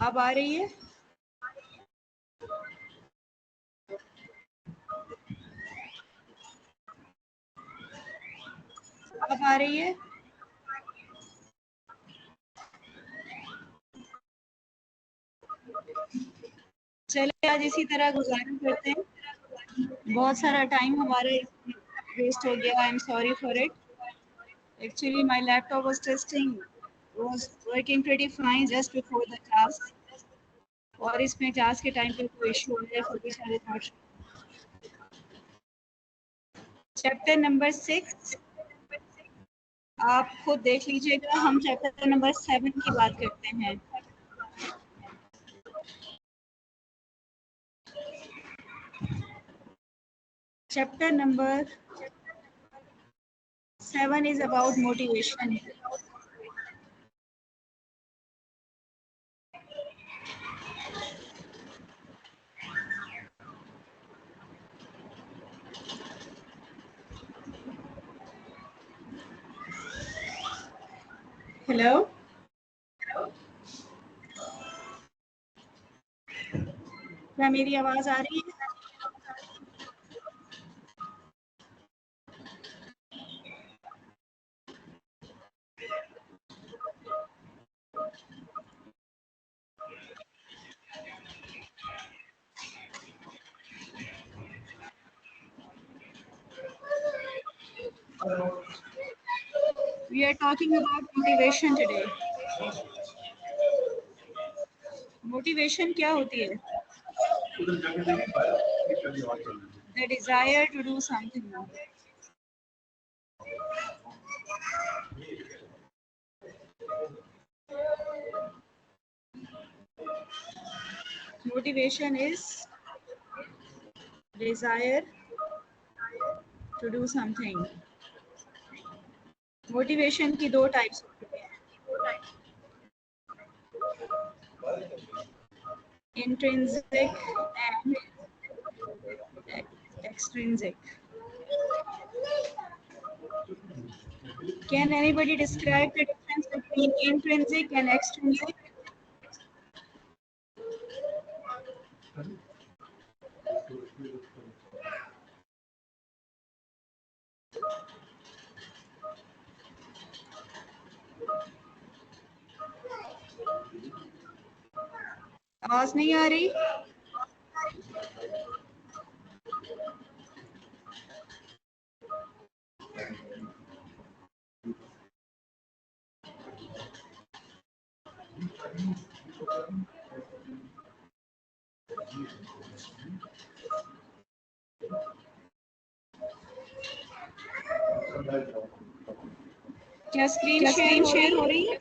अब आ रही है? अब आ रही है? चले आज इसी तरह गुजारा करते हैं। बहुत सारा टाइम हमारा वेस्ट हो गया। I am sorry for it. Actually, my laptop was working pretty fine just before the class. और इसमें क्लास के टाइम पे कोई इशू हो गया for which I did not. Chapter number 6 आप खुद देख लीजिएगा। हम चैप्टर नंबर 7 की बात करते हैं। Chapter number 7 is about motivation. Hello, क्या मेरी आवाज आ रही है? We are talking about motivation today. Motivation क्या होती है? The desire to do something. Motivation is desire to do something. Motivation की दो टाइप्स होती हैं, intrinsic and extrinsic. Can anybody describe the difference between intrinsic and extrinsic? आवाज नहीं आ रही? क्या स्क्रीन शेयर हो रही है?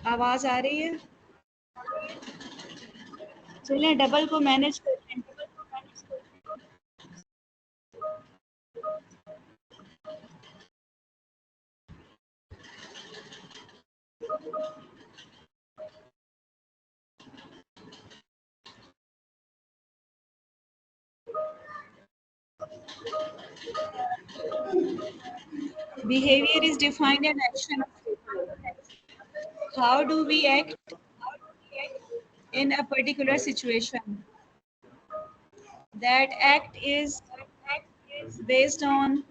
आवाज आ रही है? चलिए डबल को मैनेज करते हैं। Behavior is defined an action of people. How do we act in a particular situation? That act is based on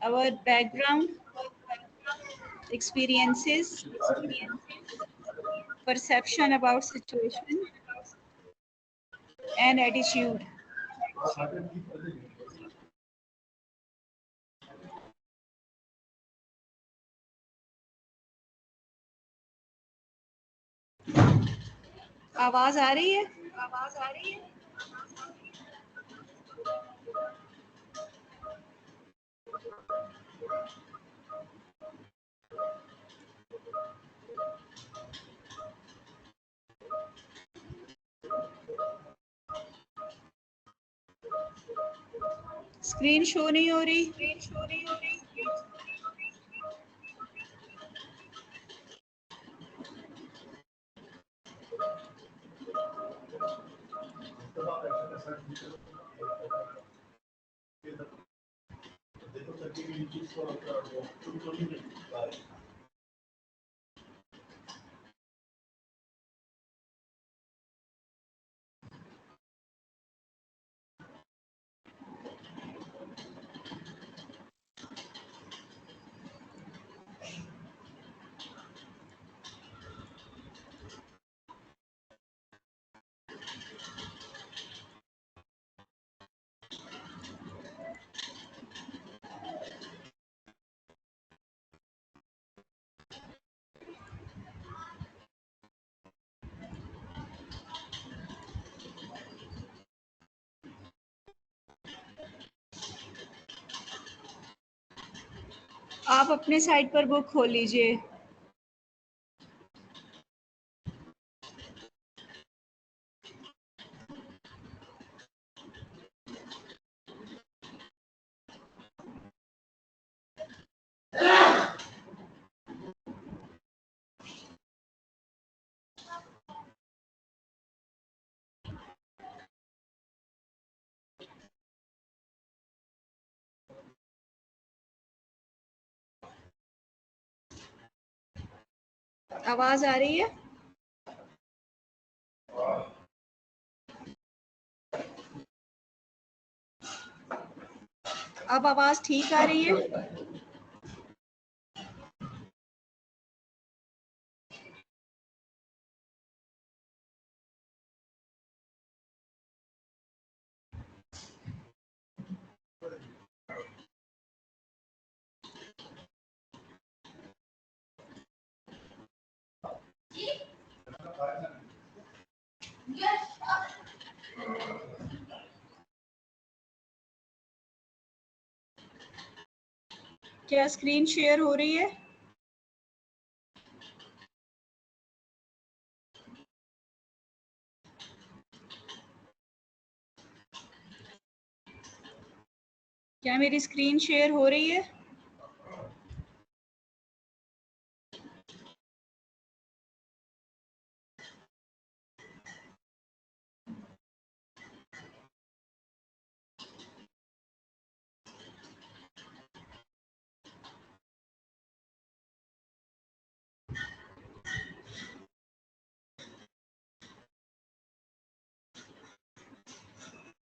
our background, experiences, perception about situation, and attitude. आवाज आ रही है? आवाज आ रही है? स्क्रीन शो नहीं हो रही। स्क्रीन शो नहीं हो रही। आप अपने साइट पर बुक खोल लीजिए। आवाज आ रही है? अब आवाज ठीक आ रही है? क्या स्क्रीन शेयर हो रही है? क्या मेरी स्क्रीन शेयर हो रही है?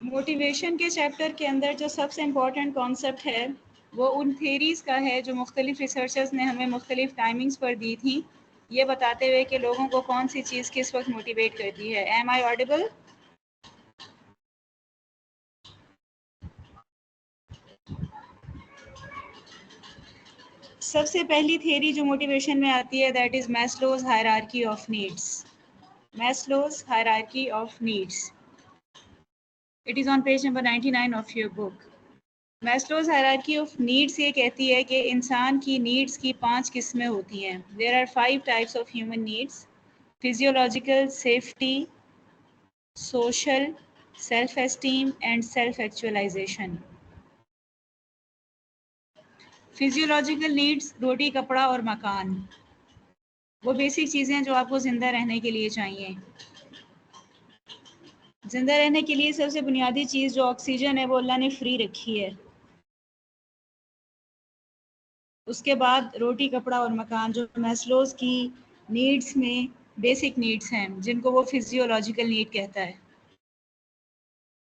मोटिवेशन के चैप्टर के अंदर जो सबसे इम्पॉर्टेंट कॉन्सेप्ट है वो उन थेरीज़ का है जो मुख्तलिफ रिसर्चर्स ने हमें मुख्तलिफ टाइमिंग्स पर दी थी, ये बताते हुए कि लोगों को कौन सी चीज़ किस वक्त मोटिवेट करती है। Am I audible? सबसे पहली थेरी जो मोटिवेशन में आती है that is Maslow's hierarchy of needs. Maslow's hierarchy of needs, it is on page number 99 of your book. Maslow's hierarchy of needs ये कहती है कि इंसान की नीड्स की 5 किस्में होती हैं। There are 5 types of human needs: physiological, safety, social, self esteem and self actualization. Physiological needs रोटी, कपड़ा और मकान, वो बेसिक चीज़ें जो आपको ज़िंदा रहने के लिए चाहिए। ज़िंदा रहने के लिए सबसे बुनियादी चीज़ जो ऑक्सीजन है वो अल्लाह ने फ्री रखी है। उसके बाद रोटी, कपड़ा और मकान जो मैस्लोज़ की नीड्स में बेसिक नीड्स हैं, जिनको वो फिजियोलॉजिकल नीड कहता है।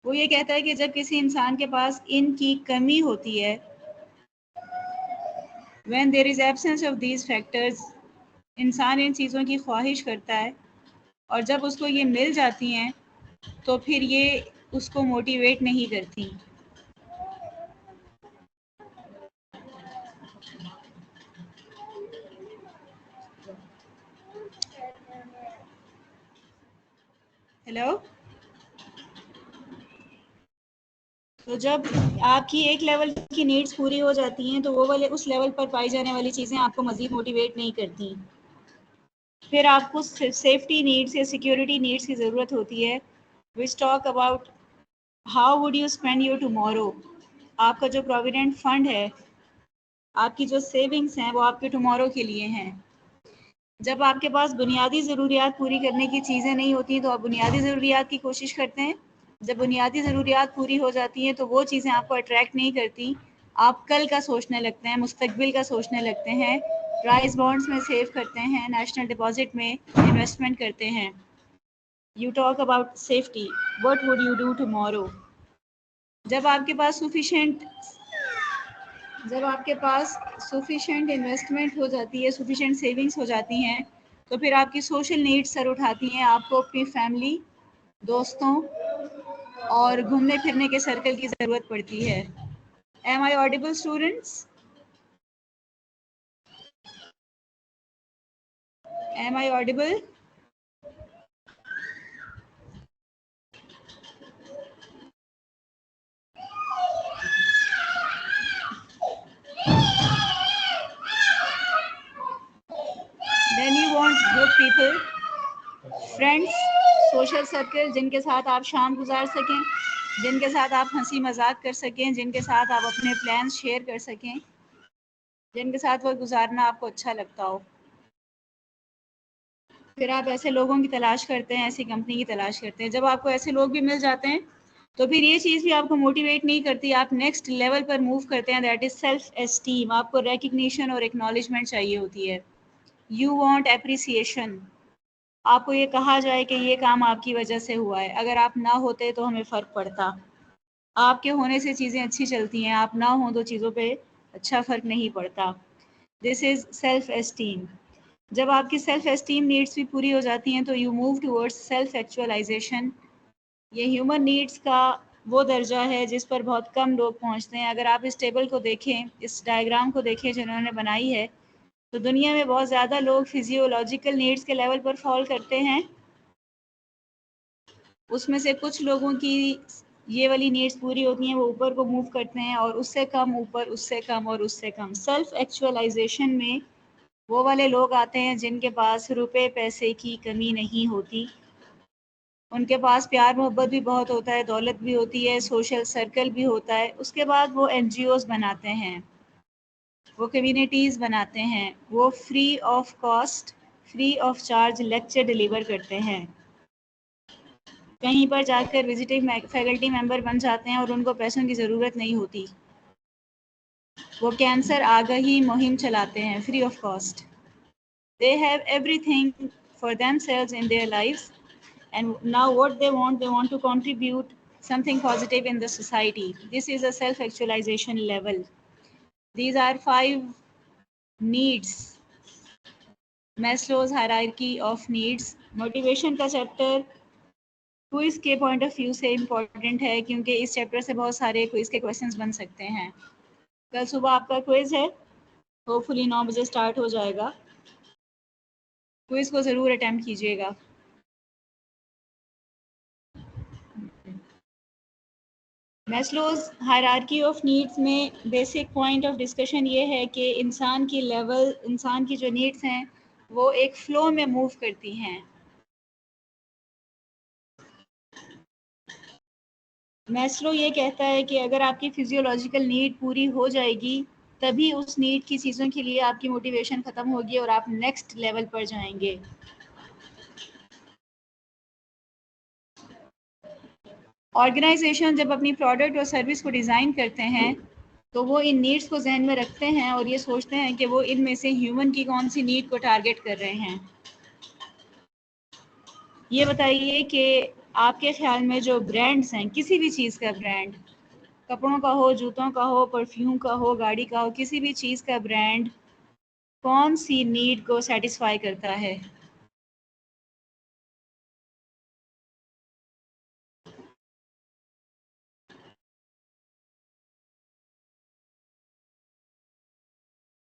वो ये कहता है कि जब किसी इंसान के पास इनकी कमी होती है, when there is absence of these factors, इंसान इन चीज़ों की ख्वाहिश करता है और जब उसको ये मिल जाती हैं तो फिर ये उसको मोटिवेट नहीं करती। हेलो। तो जब आपकी एक लेवल की नीड्स पूरी हो जाती हैं तो वो वाले उस लेवल पर पाई जाने वाली चीज़ें आपको मज़ीद मोटिवेट नहीं करती। फिर आपको सेफ्टी नीड्स या सिक्योरिटी नीड्स की ज़रूरत होती है। Which talk about how would you spend your tomorrow. आपका जो प्रोविडेंट फंड है, आपकी जो सेविंग्स हैं, वो आपके टुमारो के लिए हैं। जब आपके पास बुनियादी ज़रूरियात पूरी करने की चीज़ें नहीं होती तो आप बुनियादी ज़रूरियात की कोशिश करते हैं। जब बुनियादी ज़रूरियात पूरी हो जाती हैं तो वो चीज़ें आपको अट्रैक्ट नहीं करती। आप कल का सोचने लगते हैं, मुस्तकबिल का सोचने लगते हैं, प्राइस बॉन्ड्स में सेव करते हैं, नेशनल डिपॉजिट में इन्वेस्टमेंट करते हैं। You talk about safety, what would you do tomorrow. जब आपके पास सफिशिएंट इन्वेस्टमेंट हो जाती है, सफिशिएंट सेविंग्स हो जाती हैं, तो फिर आपकी सोशल नीड्स सर उठाती हैं। आपको अपनी फैमिली, दोस्तों और घूमने फिरने के सर्कल की ज़रूरत पड़ती है। Am I audible students? Am I audible? Then you want good people, friends, social circle जिनके साथ आप शाम गुजार सकें, जिनके साथ आप हंसी मजाक कर सकें, जिनके साथ आप अपने प्लान्स शेयर कर सकें, जिनके साथ वो गुजारना आपको अच्छा लगता हो। फिर आप ऐसे लोगों की तलाश करते हैं, ऐसी कंपनी की तलाश करते हैं। जब आपको ऐसे लोग भी मिल जाते हैं तो फिर ये चीज़ भी आपको मोटिवेट नहीं करती, आप नेक्स्ट लेवल पर मूव करते हैं, दैट इज़ सेल्फ एस्टीम। आपको रिकग्निशन और एक्नॉलेजमेंट चाहिए होती है। यू वांट एप्रिसिएशन, आपको ये कहा जाए कि ये काम आपकी वजह से हुआ है, अगर आप ना होते तो हमें फ़र्क पड़ता। आपके होने से चीज़ें अच्छी चलती हैं, आप ना हो तो चीज़ों पे अच्छा फ़र्क नहीं पड़ता। This is self esteem. जब आपकी सेल्फ एस्टीम नीड्स भी पूरी हो जाती हैं तो you move towards self actualization. ये ह्यूमन नीड्स का वो दर्जा है जिस पर बहुत कम लोग पहुंचते हैं। अगर आप इस टेबल को देखें, इस डायग्राम को देखें जिन्होंने बनाई है, तो दुनिया में बहुत ज़्यादा लोग फिजियोलॉजिकल नीड्स के लेवल पर फॉल करते हैं। उसमें से कुछ लोगों की ये वाली नीड्स पूरी होती हैं, वो ऊपर को मूव करते हैं, और उससे कम ऊपर, उससे कम और उससे कम। सेल्फ एक्चुअलाइजेशन में वो वाले लोग आते हैं जिनके पास रुपए पैसे की कमी नहीं होती। उनके पास प्यार मोहब्बत भी बहुत होता है, दौलत भी होती है, सोशल सर्कल भी होता है। उसके बाद वो एनजीओज़ बनाते हैं, वो कम्युनिटीज़ बनाते हैं, वो free of cost, free of charge lecture deliver करते हैं। कहीं पर जाकर विजिटिंग फैकल्टी मेंबर बन जाते हैं और उनको पैसों की ज़रूरत नहीं होती। वो कैंसर आगाही मुहिम चलाते हैं free of cost. They have everything for themselves in their lives, and now what they want to contribute something positive in the society. This is a self actualization level. These are 5 needs, Maslow's hierarchy of needs. Motivation का chapter quiz के point of view से important है क्योंकि इस chapter से बहुत सारे quiz के क्वेश्चंस बन सकते हैं। कल सुबह आपका क्विज है, होपफुली 9 बजे स्टार्ट हो जाएगा। क्विज को ज़रूर अटेम्प्ट कीजिएगा। मैस्लोज हायरार्की ऑफ नीड्स में बेसिक पॉइंट ऑफ डिस्कशन ये है कि इंसान की लेवल, इंसान की जो नीड्स हैं वो एक फ़्लो में मूव करती हैं। मैस्लो ये कहता है कि अगर आपकी फिजियोलॉजिकल नीड पूरी हो जाएगी तभी उस नीड की चीज़ों के लिए आपकी मोटिवेशन ख़त्म होगी और आप नेक्स्ट लेवल पर जाएंगे। ऑर्गेनाइजेशन जब अपनी प्रोडक्ट और सर्विस को डिज़ाइन करते हैं तो वो इन नीड्स को जहन में रखते हैं और ये सोचते हैं कि वो इनमें से ह्यूमन की कौन सी नीड को टारगेट कर रहे हैं। ये बताइए कि आपके ख्याल में जो ब्रांड्स हैं, किसी भी चीज़ का ब्रांड, कपड़ों का हो, जूतों का हो, परफ्यूम का हो, गाड़ी का हो, किसी भी चीज़ का ब्रांड कौन सी नीड को सेटिस्फाई करता है?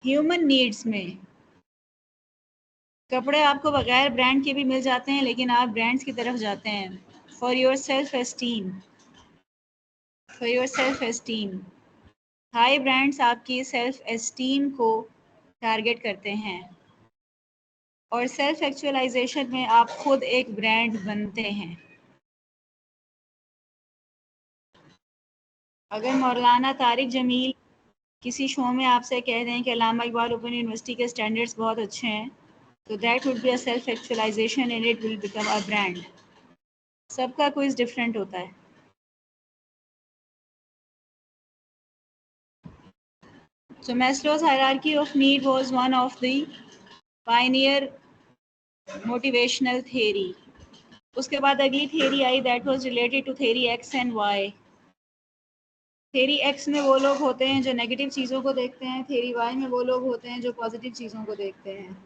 ह्यूमन नीड्स में कपड़े आपको बगैर ब्रांड के भी मिल जाते हैं, लेकिन आप ब्रांड्स की तरफ जाते हैं। For your self esteem, for your self esteem, high brands आपकी सेल्फ एस्टीम को टारगेट करते हैं, और सेल्फ एक्चुअलाइजेशन में आप खुद एक ब्रांड बनते हैं। अगर मौलाना तारिक जमील किसी शो में आपसे कह दें कि अल्लामा इकबाल ओपन यूनिवर्सिटी के स्टैंडर्ड्स बहुत अच्छे हैं, तो that would be a self actualization and it will become a brand. सबका क्विज डिफरेंट होता है। So Maslow's hierarchy of need was one of the pioneer motivational theory. उसके बाद अगली theory I that was related to theory X and Y. theory X में वो लोग होते हैं जो नेगेटिव चीज़ों को देखते हैं, theory Y में वो लोग होते हैं जो पॉजिटिव चीज़ों को देखते हैं।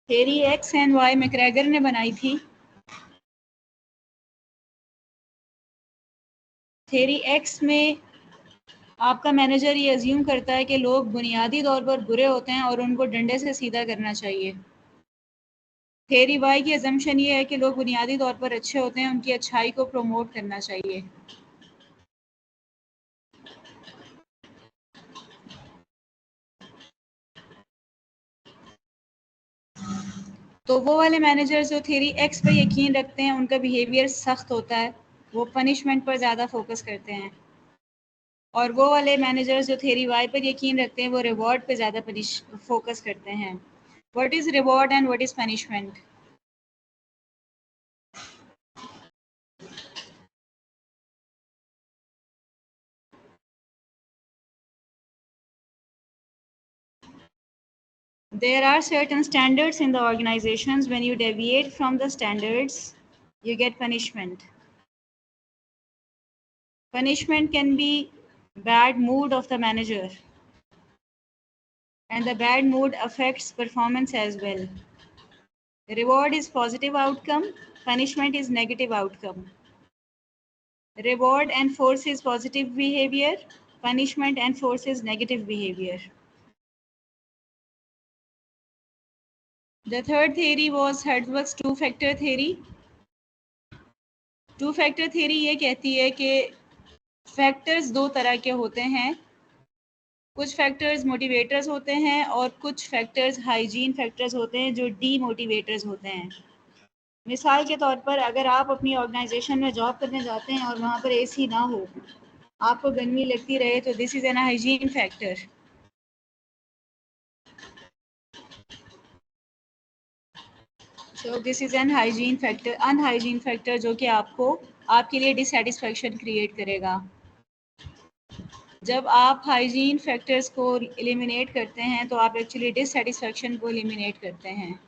theory X and Y McGregor ने बनाई थी। theory X में आपका मैनेजर ये अज्यूम करता है कि लोग बुनियादी तौर पर बुरे होते हैं और उनको डंडे से सीधा करना चाहिए। थेरी वाई की अजम्पशन ये है कि लोग बुनियादी तौर पर अच्छे होते हैं, उनकी अच्छाई को प्रमोट करना चाहिए। तो वो वाले मैनेजर जो थेरी एक्स पर यकीन रखते हैं, उनका बिहेवियर सख्त होता है, वो पनिशमेंट पर ज़्यादा फोकस करते हैं। और वो वाले मैनेजर्स जो थेरी वाई पर यकीन रखते हैं, वो रिवॉर्ड पे ज़्यादा फोकस करते हैं। What is reward and what is punishment? There are certain standards in the organizations. When you deviate from the standards, you get punishment. Punishment can be bad mood of the manager, and the bad mood affects performance as well. Reward is positive outcome, punishment is negative outcome. Reward enforces positive behavior, punishment enforces negative behavior. The third theory was Hertzberg's two-factor theory. Two-factor theory ये कहती है कि factors दो तरह के होते हैं। कुछ फैक्टर्स मोटिवेटर्स होते हैं और कुछ फैक्टर्स हाइजीन फैक्टर्स होते हैं जो डीमोटिवेटर्स होते हैं। मिसाल के तौर पर अगर आप अपनी ऑर्गेनाइजेशन में जॉब करने जाते हैं और वहाँ पर एसी ना हो, आपको गर्मी लगती रहे, तो this is an hygiene factor. So this is an hygiene factor, अनहाइजीन factor, जो कि आपको आपके लिए डिससेटिस्फैक्शन क्रिएट करेगा। जब आप हाइजीन फैक्टर्स को एलिमिनेट करते हैं तो आप एक्चुअली डिससेटिस्फैक्शन को एलिमिनेट करते हैं।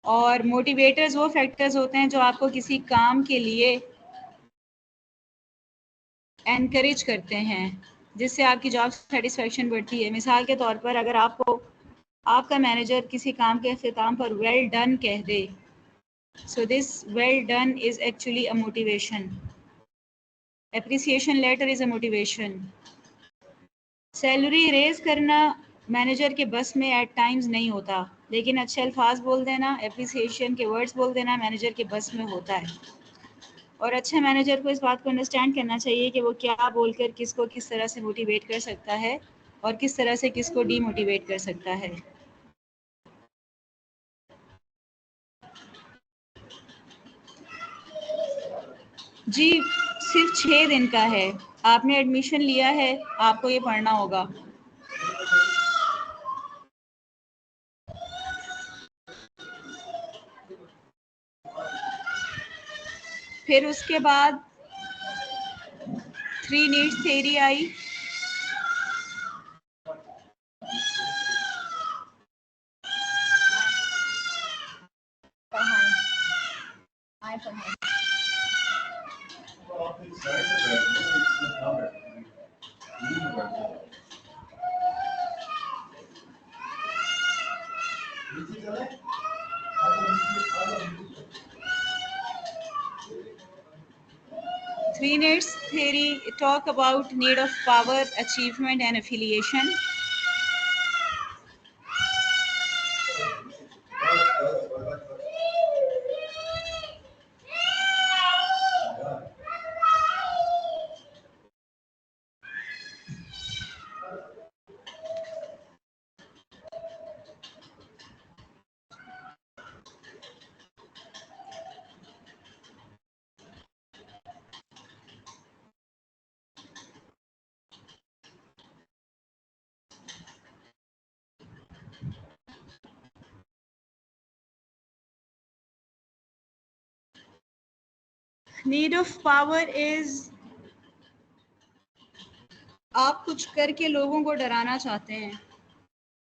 और मोटिवेटर्स वो फैक्टर्स होते हैं जो आपको किसी काम के लिए एनकरेज करते हैं, जिससे आपकी जॉब सेटिस्फैक्शन बढ़ती है। मिसाल के तौर पर अगर आपको आपका मैनेजर किसी काम के अख्ताम पर वेल डन कह दे, so this well done is actually a motivation. Appreciation letter is a motivation. Salary raise करना मैनेजर के बस में एट टाइम्स नहीं होता, लेकिन अच्छे अल्फाज बोल देना, एप्रिसिएशन के वर्ड्स बोल देना मैनेजर के बस में होता है। और अच्छे मैनेजर को इस बात को अंडरस्टैंड करना चाहिए कि वो क्या बोलकर किसको किस तरह से मोटिवेट कर सकता है और किस तरह से किसको डीमोटिवेट कर सकता है। जी, सिर्फ 6 दिन का है। आपने एडमिशन लिया है, आपको ये पढ़ना होगा। फिर उसके बाद 3 needs theory I. 3 needs theory talk about need of power, achievement and affiliation. Need of power is आप कुछ करके लोगों को डराना चाहते हैं,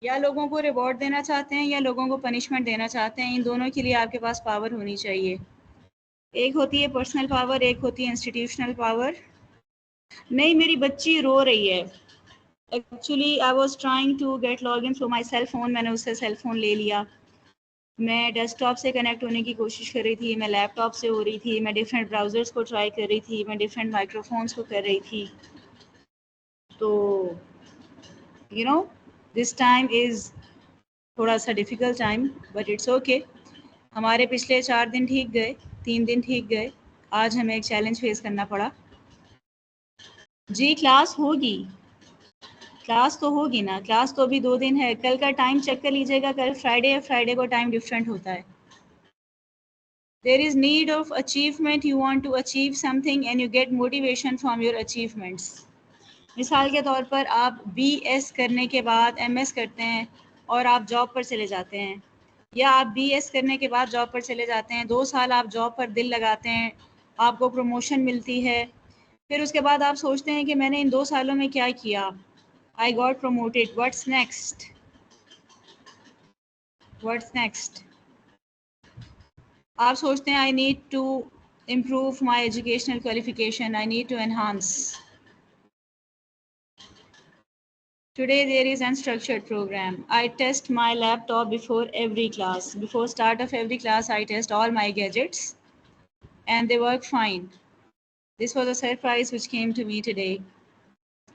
या लोगों को रिवॉर्ड देना चाहते हैं, या लोगों को पनिशमेंट देना चाहते हैं। इन दोनों के लिए आपके पास पावर होनी चाहिए। एक होती है पर्सनल पावर, एक होती है इंस्टीट्यूशनल पावर। नहीं, मेरी बच्ची रो रही है। Actually I was trying to get login through my cell phone, मैंने उससे सेल फोन ले लिया। मैं डेस्कटॉप से कनेक्ट होने की कोशिश कर रही थी, मैं लैपटॉप से हो रही थी, मैं डिफरेंट ब्राउज़र्स को ट्राई कर रही थी, मैं डिफरेंट माइक्रोफोन्स को कर रही थी। तो you know this time is थोड़ा सा difficult time, but it's okay. हमारे पिछले 4 दिन ठीक गए, 3 दिन ठीक गए। आज हमें एक चैलेंज फेस करना पड़ा। जी क्लास होगी, क्लास तो होगी ना, क्लास तो अभी 2 दिन है। कल का टाइम चेक कर लीजिएगा, कल फ्राइडे है, फ्राइडे को टाइम डिफरेंट होता है। There is need of achievement, you want to achieve something and you get motivation from your achievements. मिसाल के तौर पर आप BS करने के बाद MS करते हैं और आप जॉब पर चले जाते हैं, या आप BS करने के बाद जॉब पर चले जाते हैं, 2 साल आप जॉब पर दिल लगाते हैं, आपको प्रमोशन मिलती है, फिर उसके बाद आप सोचते हैं कि मैंने इन 2 सालों में क्या किया, I got promoted, what's next? What's next? आप सोचते हैं I need to improve my educational qualification, I need to enhance. Today there is unstructured program. I test my laptop before every class. Before start of every class, I test all my gadgets and they work fine. This was a surprise which came to me today.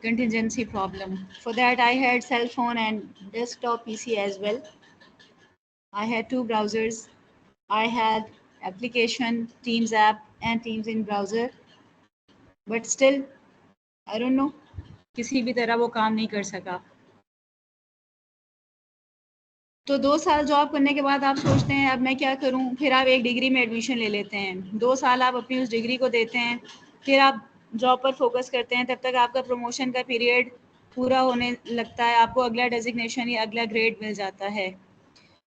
Contingency problem. For that I had cell phone and desktop PC as well. I had 2 browsers. I had application, Teams app and Teams in browser. But still, I don't know, किसी भी तरह वो काम नहीं कर सका। तो 2 साल जॉब करने के बाद आप सोचते हैं अब मैं क्या करूं, फिर आप एक डिग्री में एडमिशन ले लेते हैं, 2 साल आप अपनी उस डिग्री को देते हैं, फिर आप जॉब पर फोकस करते हैं, तब तक आपका प्रमोशन का पीरियड पूरा होने लगता है, आपको अगला डेजिग्नेशन या अगला ग्रेड मिल जाता है।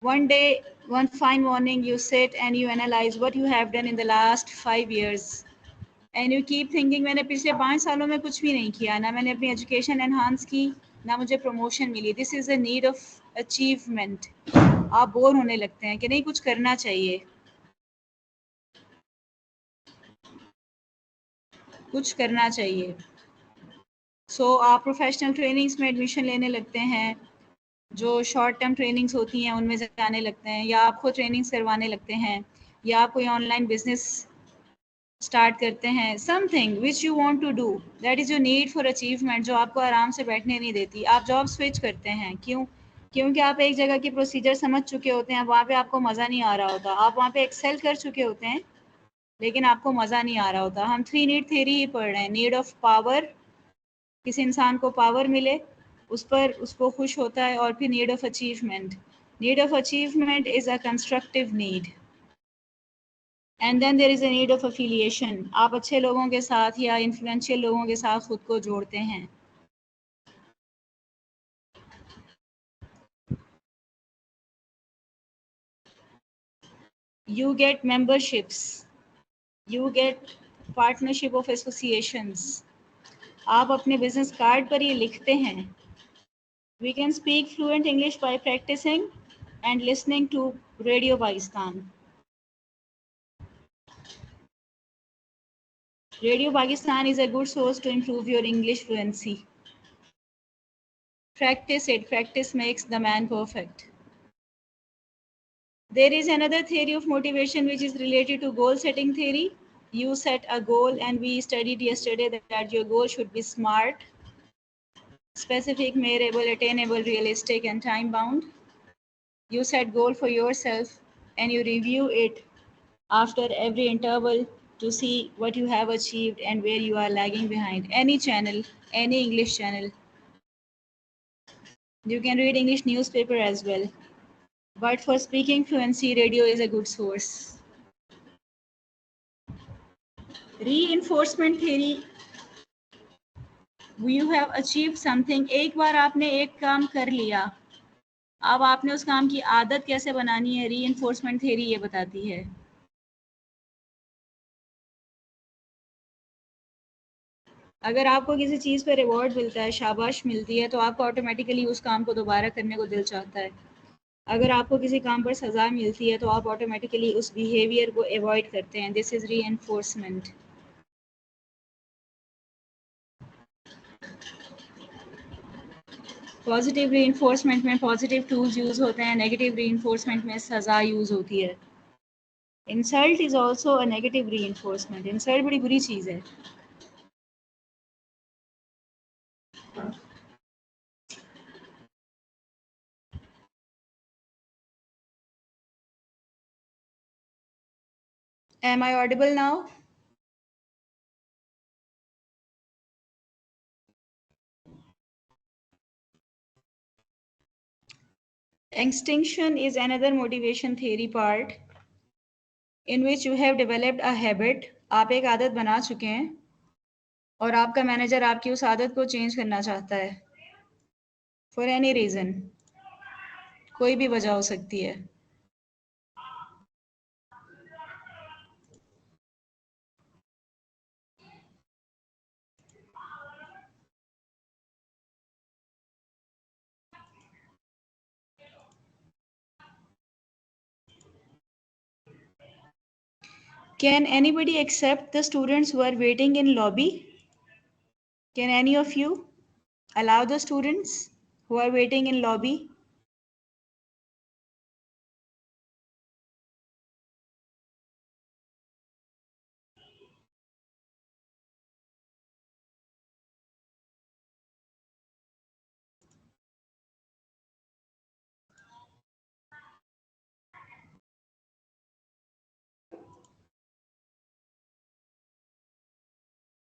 One day, one fine morning, you sit and you analyze what you have done in the last 5 years. And you keep thinking मैंने पिछले 5 सालों में कुछ भी नहीं किया, ना मैंने अपनी एजुकेशन एनहांस की, ना मुझे प्रमोशन मिली। This is a need of achievement. आप बोर होने लगते हैं कि नहीं, कुछ करना चाहिए, कुछ करना चाहिए। सो आप प्रोफेशनल ट्रेनिंग्स में एडमिशन लेने लगते हैं, जो शॉर्ट टर्म ट्रेनिंग्स होती हैं उनमें जाने लगते हैं, या आप खुद ट्रेनिंग्स करवाने लगते हैं, या आप कोई ऑनलाइन बिजनेस स्टार्ट करते हैं। Something which you want to do, that is your need for achievement, जो आपको आराम से बैठने नहीं देती। आप जॉब स्विच करते हैं, क्यों? क्योंकि आप एक जगह की प्रोसीजर समझ चुके होते हैं, वहाँ पे आपको मज़ा नहीं आ रहा होता, आप वहाँ पे एक्सेल कर चुके होते हैं, लेकिन आपको मज़ा नहीं आ रहा होता। हम 3 नीड थ्योरी ही पढ़ रहे हैं। नीड ऑफ पावर, किसी इंसान को पावर मिले, उस पर उसको खुश होता है, और फिर need of achievement. Need of achievement is a constructive need. And then there is a need of affiliation. आप अच्छे लोगों के साथ या इन्फ्लुएंशियल लोगों के साथ खुद को जोड़ते हैं। You get memberships, you get partnership of associations. आप अपने business card पर ये लिखते हैं, we can speak fluent English by practicing and listening to Radio Pakistan. Radio Pakistan is a good source to improve your English fluency. Practice it, practice makes the man perfect. There is another theory of motivation which is related to goal setting theory. You set a goal, and we studied yesterday that your goal should be SMART: specific, measurable, attainable, realistic, and time bound. You set goal for yourself and you review it after every interval to see what you have achieved and where you are lagging behind. Any channel, any English channel. You can read English newspaper as well. But for speaking fluency, radio is a good source. Reinforcement theory. You have achieved something. एक बार आपने एक काम कर लिया, अब आपने उस काम की आदत कैसे बनानी है, रीइंफोर्समेंट थ्योरी ये बताती है। अगर आपको किसी चीज़ पर रिवॉर्ड मिलता है, शाबाश मिलती है, तो आपको ऑटोमेटिकली उस काम को दोबारा करने को दिल चाहता है। अगर आपको किसी काम पर सज़ा मिलती है तो आप ऑटोमेटिकली उस बिहेवियर को अवॉइड करते हैं। This is reinforcement. Positive reinforcement में पॉजिटिव टूल्स यूज़ होते हैं, नेगेटिव रीइंफोर्समेंट में सज़ा यूज़ होती है। Insult is also a negative reinforcement. Insult बड़ी बुरी चीज़ है। Am I audible now? Extinction is another motivation theory part in which you have developed a habit. आप एक आदत बना चुके हैं और आपका मैनेजर आपकी उस आदत को चेंज करना चाहता है फॉर एनी रीज़न। कोई भी वजह हो सकती है। Can anybody accept the students who are waiting in lobby? Can any of you allow the students who are waiting in lobby?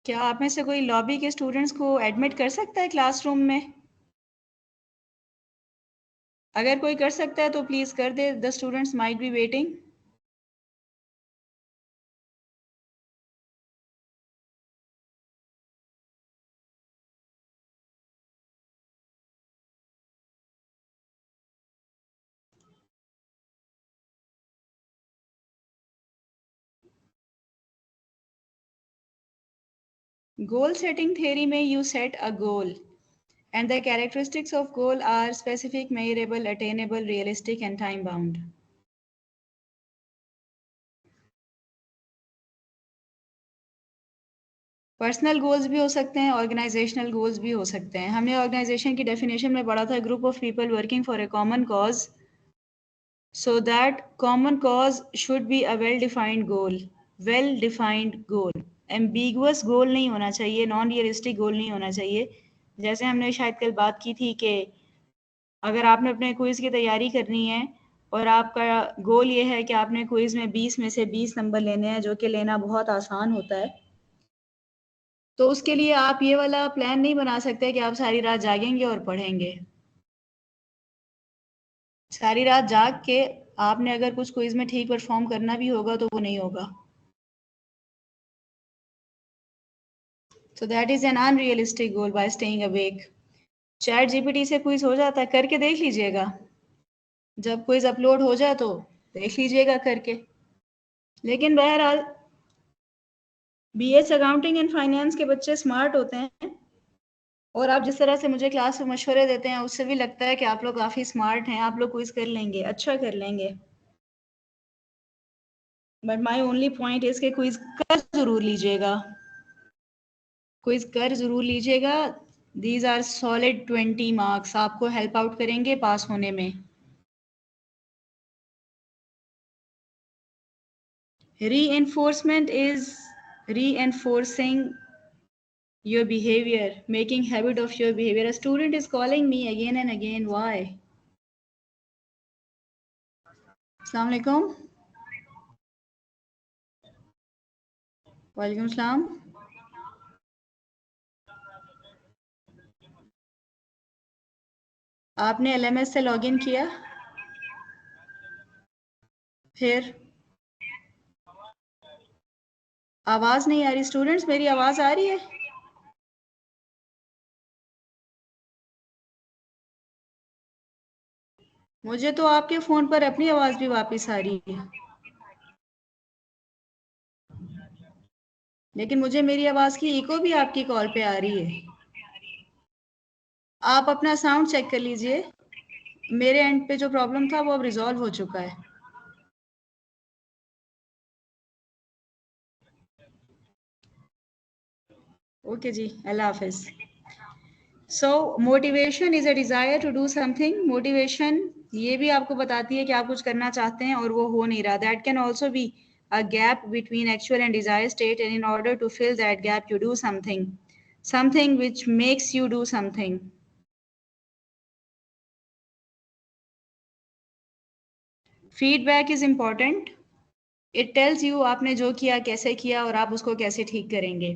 क्या आप में से कोई लॉबी के स्टूडेंट्स को एडमिट कर सकता है क्लासरूम में? अगर कोई कर सकता है तो प्लीज़ कर दे। The students might be waiting. Goal setting theory में you set a goal and the characteristics of goal are specific, measurable, attainable, realistic and time bound. Personal goals भी हो सकते हैं, ऑर्गेनाइजेशनल गोल्स भी हो सकते हैं। हमने ऑर्गेनाइजेशन की डेफिनेशन में पढ़ा था, group of people working for a common cause, so that common cause should be a well defined goal. Well defined goal, ambiguous goal नहीं होना चाहिए, नॉन रियलिस्टिक गोल नहीं होना चाहिए। जैसे हमने शायद कल बात की थी कि अगर आपने अपने क्विज़ की तैयारी करनी है और आपका गोल ये है कि आपने क्विज़ में 20 में से 20 नंबर लेने हैं, जो कि लेना बहुत आसान होता है, तो उसके लिए आप ये वाला प्लान नहीं बना सकते कि आप सारी रात जागेंगे और पढ़ेंगे। सारी रात जाग के आपने अगर कुछ क्विज़ में ठीक परफॉर्म करना भी होगा तो वो नहीं होगा। So that is an unrealistic goal by staying awake. Chat GPT से क्विज़ हो जाता है, करके देख लीजिएगा। जब क्विज़ अपलोड हो जाए तो देख लीजिएगा करके। लेकिन बहरहाल बीएस अकाउंटिंग एंड फाइनेंस के बच्चे स्मार्ट होते हैं और आप जिस तरह से मुझे क्लास में मशवरे देते हैं उससे भी लगता है कि आप लोग काफ़ी स्मार्ट हैं, आप लोग क्विज़ कर लेंगे, अच्छा कर लेंगे। But my only point is के क्विज़ कर ज़रूर लीजिएगा, क्विज़ कर ज़रूर लीजिएगा। दीज आर सॉलिड 20 मार्क्स, आपको हेल्प आउट करेंगे पास होने में। Reinforcement is reinforcing your behavior, making habit of your behavior. A student is calling me again and again. Why? Assalamu alaikum. वालेकुम सलाम. आपने LMS से लॉगिन किया? फिर आवाज़ नहीं आ रही. स्टूडेंट्स, मेरी आवाज़ आ रही है? मुझे तो आपके फ़ोन पर अपनी आवाज़ भी वापस आ रही है, लेकिन मुझे मेरी आवाज़ की इको भी आपकी कॉल पे आ रही है. आप अपना साउंड चेक कर लीजिए. मेरे एंड पे जो प्रॉब्लम था वो अब रिजॉल्व हो चुका है. ओके जी, अल्लाह हाफिज़. So motivation is a desire to do something. Motivation ये भी आपको बताती है कि आप कुछ करना चाहते हैं और वो हो नहीं रहा. That can also be a gap between actual and desired state, and in order to fill that gap you do something which makes you do something. Feedback is important. It tells you आपने जो किया कैसे किया और आप उसको कैसे ठीक करेंगे.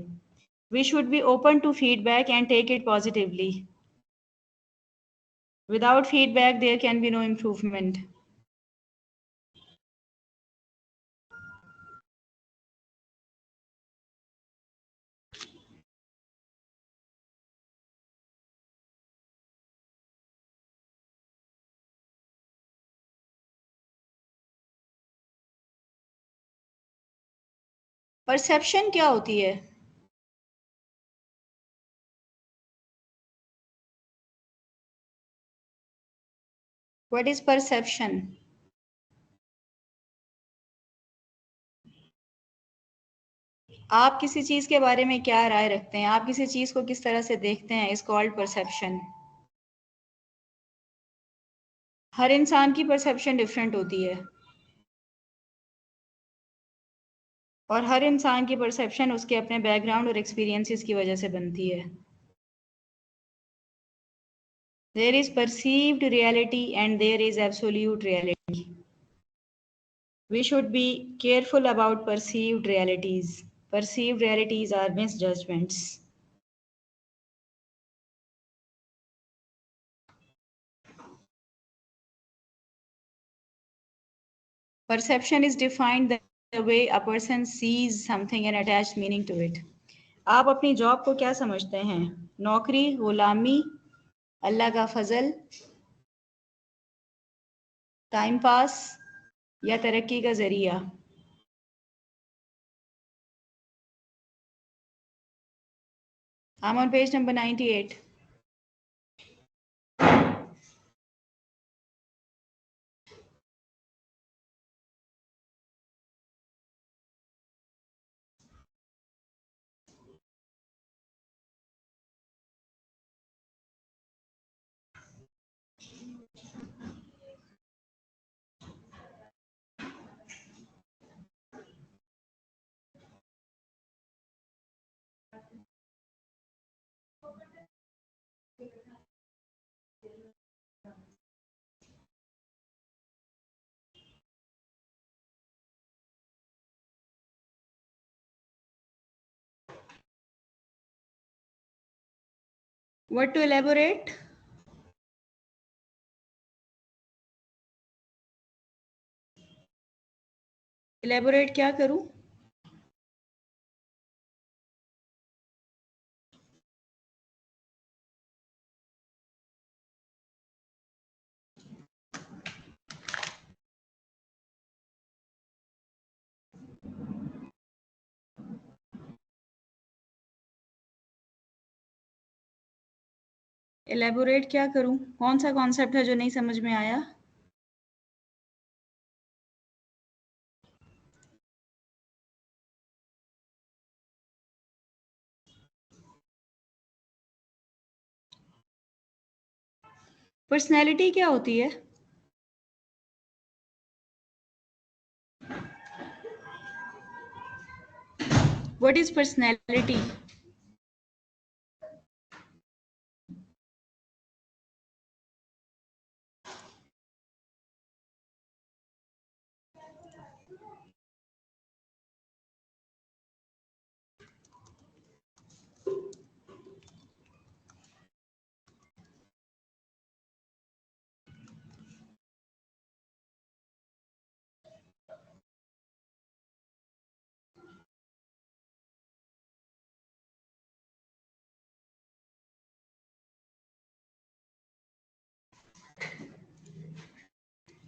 We should be open to feedback and take it positively. Without feedback there can be no improvement. Perception क्या होती है? What is perception? आप किसी चीज़ के बारे में क्या राय रखते हैं, आप किसी चीज़ को किस तरह से देखते हैं, इज कॉल्ड परसेप्शन. हर इंसान की परसेप्शन डिफरेंट होती है और हर इंसान की परसेप्शन उसके अपने बैकग्राउंड और एक्सपीरियंसेस की वजह से बनती है. There is perceived reality and there is absolute reality. We should be careful about perceived realities. Perceived realities are misjudgments. Perception is defined the way a person sees something and attach meaning to it. आप अपनी job को क्या समझते हैं? नौकरी, गुलामी, अल्लाह का फजल, time pass या तरक्की का जरिया? I'm on page number 98. What to elaborate? Elaborate क्या करूं? Elaborate क्या करूं? कौन सा कॉन्सेप्ट है जो नहीं समझ में आया? पर्सनैलिटी क्या होती है? What is personality?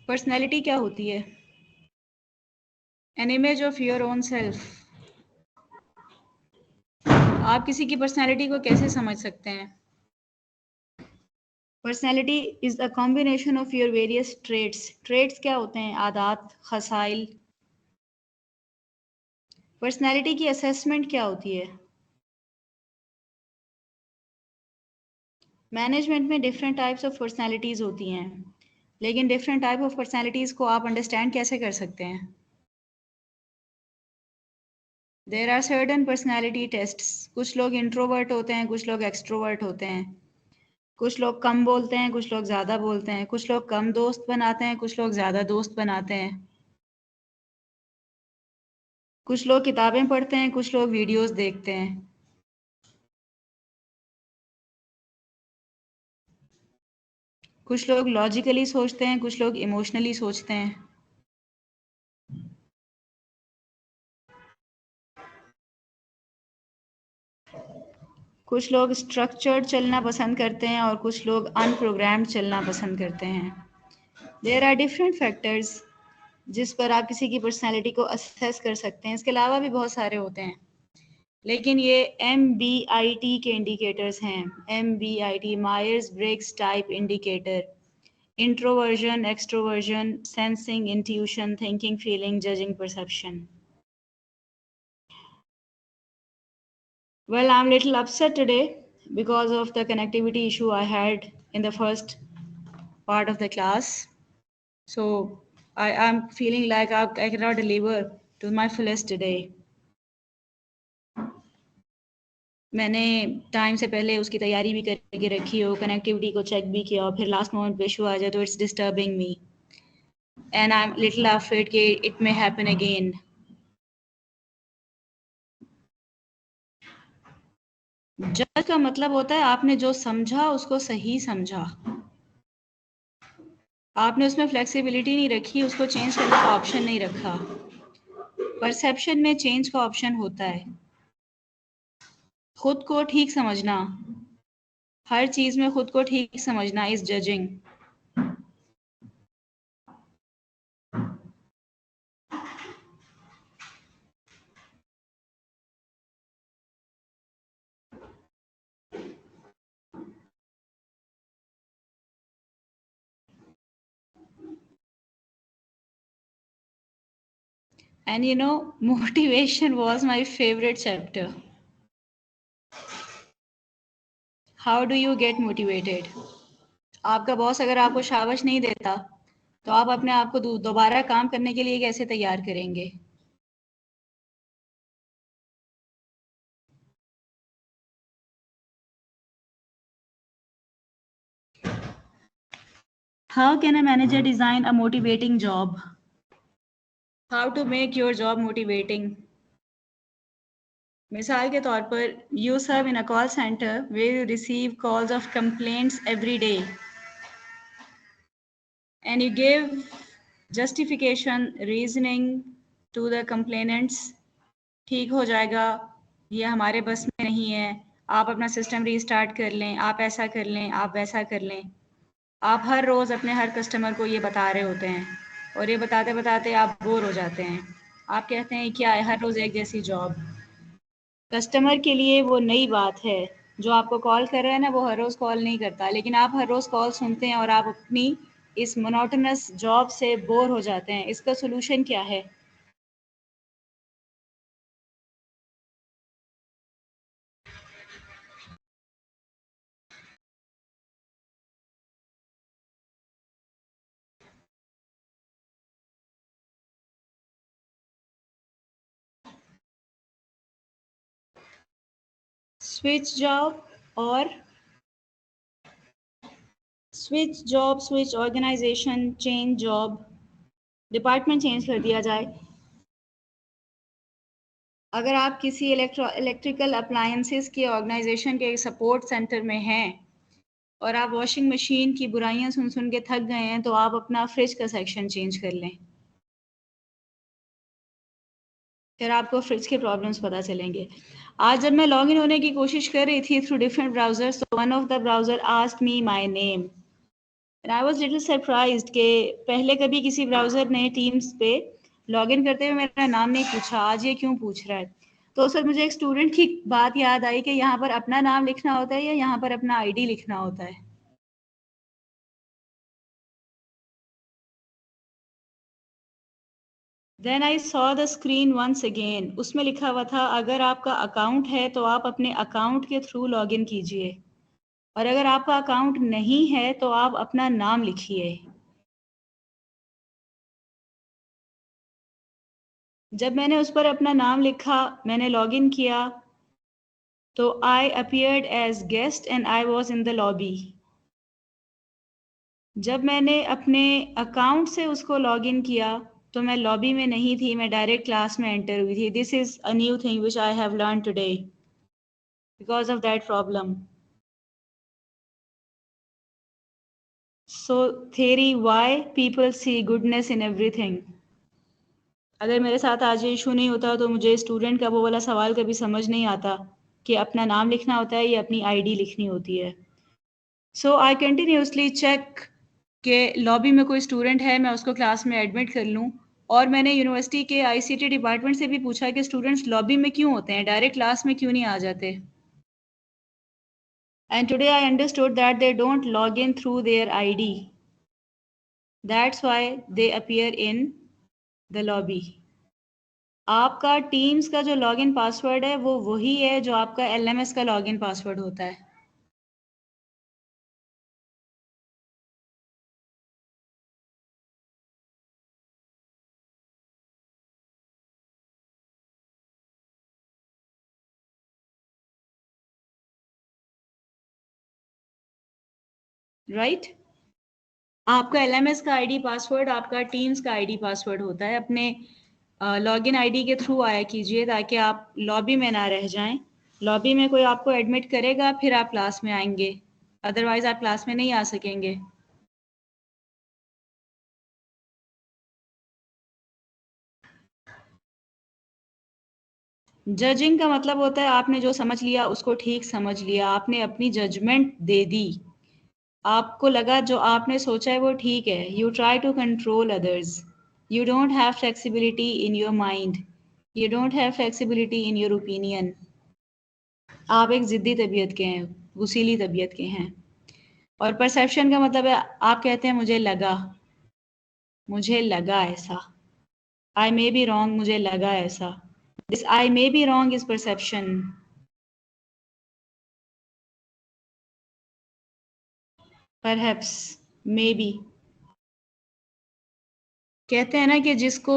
पर्सनैलिटी क्या होती है? An image of your own self. आप किसी की पर्सनैलिटी को कैसे समझ सकते हैं? Personality is a combination of your various traits. Traits क्या होते हैं? आदात, खसाइल। पर्सनैलिटी की असेसमेंट क्या होती है? मैनेजमेंट में डिफरेंट टाइप्स ऑफ पर्सनैलिटीज़ होती हैं, लेकिन डिफरेंट टाइप ऑफ पर्सनैलिटीज़ को आप अंडरस्टैंड कैसे कर सकते हैं? There are certain personality tests. कुछ लोग इंट्रोवर्ट होते हैं, कुछ लोग एक्सट्रोवर्ट होते हैं, कुछ लोग कम बोलते हैं, कुछ लोग ज़्यादा बोलते हैं, कुछ लोग कम दोस्त बनाते हैं, कुछ लोग ज़्यादा दोस्त बनाते हैं, कुछ लोग किताबें पढ़ते हैं, कुछ लोग वीडियोस देखते हैं। कुछ लोग लॉजिकली सोचते हैं, कुछ लोग इमोशनली सोचते हैं। कुछ लोग स्ट्रक्चर्ड चलना पसंद करते हैं और कुछ लोग अनप्रोग्राम्ड चलना पसंद करते हैं। देयर आर डिफरेंट फैक्टर्स जिस पर आप किसी की पर्सनैलिटी को असेस कर सकते हैं। इसके अलावा भी बहुत सारे होते हैं, लेकिन ये MBIT के इंडिकेटर्स हैं। MBIT, Myers Briggs type indicator. Introversion, extroversion, sensing, intuition, thinking, feeling, judging, perception. Well, I'm a little upset today because of the connectivity issue I had in the first part of the class. So I'm feeling like I cannot deliver to my fullest today. मैंने time से पहले उसकी तैयारी भी करके रखी हो, connectivity को चेक भी किया और फिर लास्ट मोमेंट पे इशू आ जाए तो it's disturbing me and I am little afraid कि इट मे हैपन अगेन। जज का मतलब होता है आपने जो समझा उसको सही समझा, आपने उसमें फ्लेक्सिबिलिटी नहीं रखी, उसको चेंज करने का ऑप्शन नहीं रखा। परसेप्शन में चेंज का ऑप्शन होता है। खुद को ठीक समझना, हर चीज़ में खुद को ठीक समझना is judging. And you know, motivation was my favorite chapter. How do you get motivated? आपका बॉस अगर आपको शाबाश नहीं देता, तो आप अपने आप को दोबारा काम करने के लिए कैसे तैयार करेंगे? How can a manager design a motivating job? How to make your job motivating? मिसाल के तौर पर, you serve in a call center where you receive calls of complaints every day, and you give justification, reasoning to the complainants. ठीक हो जाएगा, ये हमारे बस में नहीं है, आप अपना सिस्टम रीस्टार्ट कर लें, आप ऐसा कर लें, आप वैसा कर लें। आप हर रोज़ अपने हर कस्टमर को ये बता रहे होते हैं और ये बताते बताते आप बोर हो जाते हैं। आप कहते हैं क्या है, हर रोज़ एक जैसी जॉब। कस्टमर के लिए वो नई बात है। जो आपको कॉल कर रहा है ना, वो हर रोज़ कॉल नहीं करता, लेकिन आप हर रोज़ कॉल सुनते हैं और आप अपनी इस मोनोटोनस जॉब से बोर हो जाते हैं। इसका सॉल्यूशन क्या है? स्विच जॉब और switch organization, change job, department change कर दिया जाए। अगर आप किसी इलेक्ट्रिकल अप्लायंसेस के ऑर्गेनाइजेशन के सपोर्ट सेंटर में हैं और आप वॉशिंग मशीन की बुराइयां सुन सुन के थक गए हैं, तो आप अपना फ्रिज का सेक्शन चेंज कर लें, फिर आपको फ्रिज के प्रॉब्लम्स पता चलेंगे। आज जब मैं लॉगिन होने की कोशिश कर रही थी थ्रू डिफरेंट ब्राउजर्स, तो one of the browser asked me my name and I was little surprised कि पहले कभी किसी ब्राउजर ने टीम्स पे लॉगिन करते हुए मेरा नाम नहीं पूछा, आज ये क्यों पूछ रहा है। तो सर मुझे एक स्टूडेंट की बात याद आई कि यहाँ पर अपना नाम लिखना होता है या यहाँ पर अपना आईडी लिखना होता है। Then I saw the screen once again, उसमें लिखा हुआ था अगर आपका अकाउंट है तो आप अपने अकाउंट के थ्रू लॉगिन कीजिए, और अगर आपका अकाउंट नहीं है तो आप अपना नाम लिखिए। जब मैंने उस पर अपना नाम लिखा, मैंने लॉगिन किया, तो I appeared as guest and I was in the lobby. जब मैंने अपने अकाउंट से उसको लॉगिन किया तो मैं लॉबी में नहीं थी, मैं डायरेक्ट क्लास में एंटर हुई थी। This is a new thing which I have learn today because of that problem. So theory why people see goodness in everything. अगर मेरे साथ आज ये इशू नहीं होता तो मुझे स्टूडेंट का वो वाला सवाल कभी समझ नहीं आता कि अपना नाम लिखना होता है या अपनी आईडी लिखनी होती है। सो आई कंटिन्यूसली चेक के लॉबी में कोई स्टूडेंट है, मैं उसको क्लास में एडमिट कर लूँ। और मैंने यूनिवर्सिटी के आईसीटी डिपार्टमेंट से भी पूछा कि स्टूडेंट्स लॉबी में क्यों होते हैं, डायरेक्ट क्लास में क्यों नहीं आ जाते। And today I understood that they don't log in through their ID, that's why they appear in the lobby. आपका टीम्स का जो लॉगिन पासवर्ड है वो वही है जो आपका एलएमएस का लॉगिन पासवर्ड होता है। राइट आपका एलएमएस का आईडी पासवर्ड आपका टीम्स का आईडी पासवर्ड होता है। अपने लॉगिन आईडी के थ्रू आया कीजिए ताकि आप लॉबी में ना रह जाएं। लॉबी में कोई आपको एडमिट करेगा फिर आप क्लास में आएंगे, अदरवाइज आप क्लास में नहीं आ सकेंगे। जजिंग का मतलब होता है आपने जो समझ लिया उसको ठीक समझ लिया, आपने अपनी जजमेंट दे दी, आपको लगा जो आपने सोचा है वो ठीक है। You try to control others, you don't have flexibility in your mind, you don't have flexibility in your opinion. आप एक ज़िद्दी तबीयत के हैं, गुस्सीली तबीयत के हैं। और परसेप्शन का मतलब है आप कहते हैं मुझे लगा ऐसा। आई मे बी रॉन्ग, मुझे लगा ऐसा। This I may be wrong is perception. Perhaps, may be. कहते हैं ना कि जिसको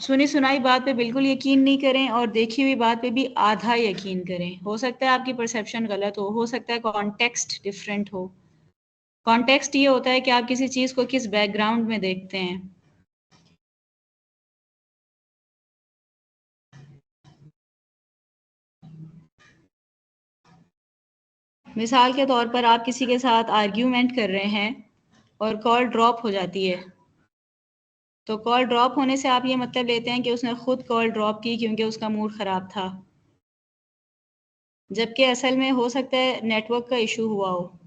सुनी सुनाई बात पे बिल्कुल यकीन नहीं करें और देखी हुई बात पे भी आधा यकीन करें। हो सकता है आपकी परसेप्शन गलत हो सकता है कॉन्टेक्स्ट डिफरेंट हो। कॉन्टेक्स्ट ये होता है कि आप किसी चीज़ को किस बैकग्राउंड में देखते हैं। मिसाल के तौर पर आप किसी के साथ आर्ग्यूमेंट कर रहे हैं और कॉल ड्रॉप हो जाती है, तो कॉल ड्रॉप होने से आप ये मतलब लेते हैं कि उसने खुद कॉल ड्रॉप की क्योंकि उसका मूड ख़राब था, जबकि असल में हो सकता है नेटवर्क का इशू हुआ हो।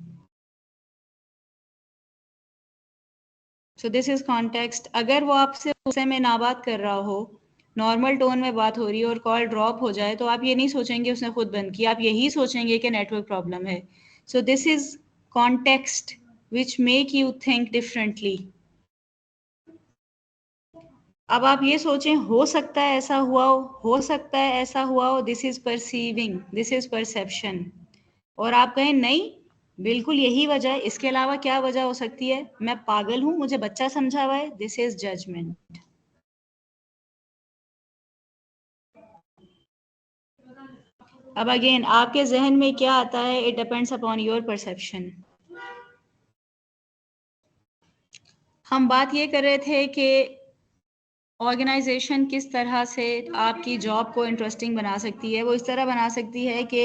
So this is context. अगर वो आपसे गुस्से में ना बात कर रहा हो, नॉर्मल टोन में बात हो रही है और कॉल ड्रॉप हो जाए, तो आप ये नहीं सोचेंगे उसने खुद बंद की, आप यही सोचेंगे कि नेटवर्क प्रॉब्लम है। So this is context which make you think differently. अब आप ये सोचें हो सकता है ऐसा हुआ हो सकता है ऐसा हुआ हो, this is perceiving, this is perception. और आप कहें नहीं बिल्कुल यही वजह है, इसके अलावा क्या वजह हो सकती है, मैं पागल हूं, मुझे बच्चा समझा हुआ है, दिस इज जजमेंट। अब अगेन आपके जहन में क्या आता है, it depends upon your perception. हम बात ये कर रहे थे कि ऑर्गेनाइजेशन किस तरह से आपकी जॉब को इंटरेस्टिंग बना सकती है। वो इस तरह बना सकती है कि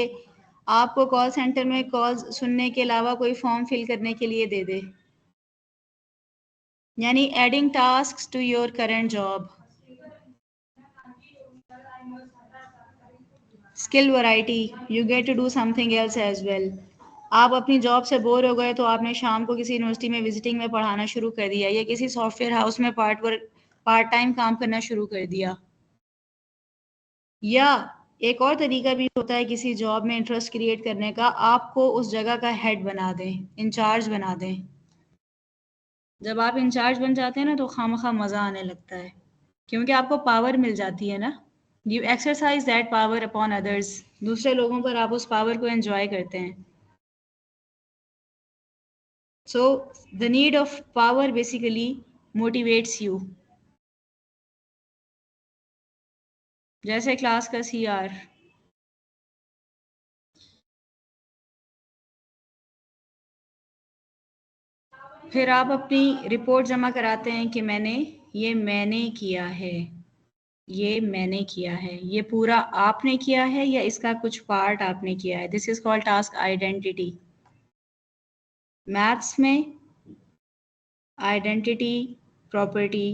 आपको कॉल सेंटर में कॉल सुनने के अलावा कोई फॉर्म फिल करने के लिए दे दे, यानी adding tasks to your current job. Skill variety, you get to do something else as well. आप अपनी जॉब से बोर हो गए तो आपने शाम को किसी यूनिवर्सिटी में विजिटिंग में पढ़ाना शुरू कर दिया, या किसी सॉफ्टवेयर हाउस में पार्ट टाइम काम करना शुरू कर दिया। या एक और तरीका भी होता है किसी जॉब में इंटरेस्ट क्रिएट करने का, आपको उस जगह का हेड बना दें, इंचार्ज बना दें। जब आप इंचार्ज बन जाते हैं ना तो खामखा मज़ा आने लगता है, क्योंकि आपको पावर मिल जाती है ना। You exercise that power upon others, दूसरे लोगों पर आप उस पावर को एंजॉय करते हैं। So the need of power basically motivates you. जैसे क्लास का CR, फिर आप अपनी रिपोर्ट जमा कराते हैं कि मैंने किया है, ये पूरा आपने किया है या इसका कुछ पार्ट आपने किया है। This is called task identity. Maths में identity property,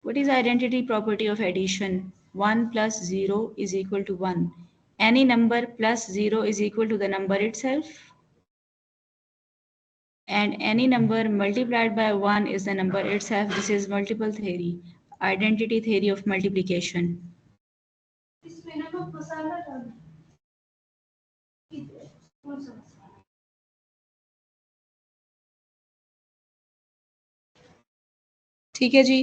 what is identity property of addition? 1 + 0 = 1, any number + 0 = the number itself, and any number multiplied by 1 is the number itself. This is multiple theory, identity theory of multiplication. ठीक है जी।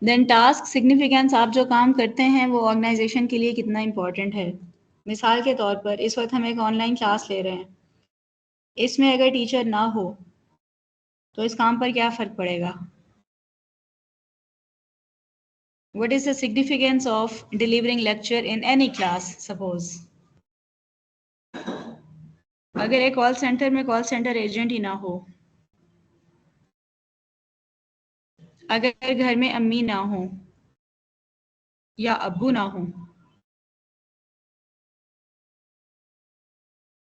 Then task significance, आप जो काम करते हैं वो organisation के लिए कितना इम्पोर्टेंट है। मिसाल के तौर पर इस वक्त हम एक ऑनलाइन क्लास ले रहे हैं, इसमें अगर टीचर ना हो तो इस काम पर क्या फ़र्क पड़ेगा? What is the significance of delivering lecture in any class? Suppose अगर एक कॉल सेंटर में कॉल सेंटर एजेंट ही ना हो, अगर घर में अम्मी ना हो या अब्बू ना हो,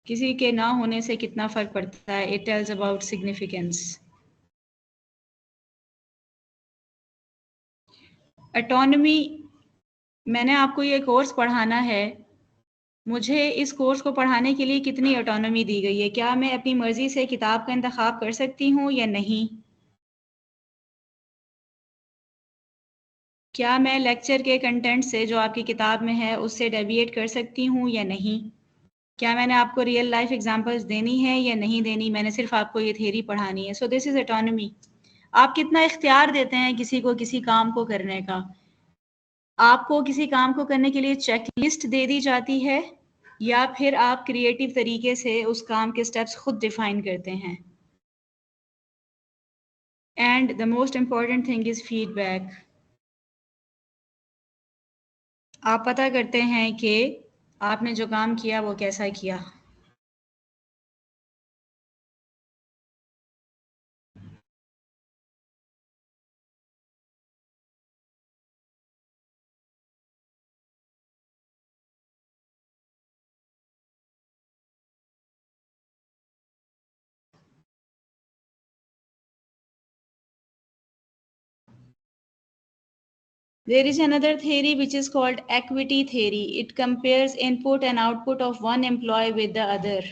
किसी के ना होने से कितना फ़र्क पड़ता है? It tells about significance. Autonomy, मैंने आपको ये कोर्स पढ़ाना है, मुझे इस कोर्स को पढ़ाने के लिए कितनी ऑटोनॉमी दी गई है? क्या मैं अपनी मर्ज़ी से किताब का इंतखाब कर सकती हूँ या नहीं? क्या मैं लेक्चर के कंटेंट से जो आपकी किताब में है उससे डेविएट कर सकती हूँ या नहीं? क्या मैंने आपको रियल लाइफ एग्जांपल्स देनी है या नहीं देनी? मैंने सिर्फ आपको ये थ्योरी पढ़ानी है। So this is autonomy. आप कितना इख्तियार देते हैं किसी को किसी काम को करने का। आपको किसी काम को करने के लिए चेकलिस्ट दे दी जाती है या फिर आप क्रिएटिव तरीके से उस काम के स्टेप्स खुद डिफाइन करते हैं। And the most important thing is feedback. आप पता करते हैं कि आपने जो काम किया वो कैसा किया। There is another theory which is called equity theory. It compares input and output of one employee with the other.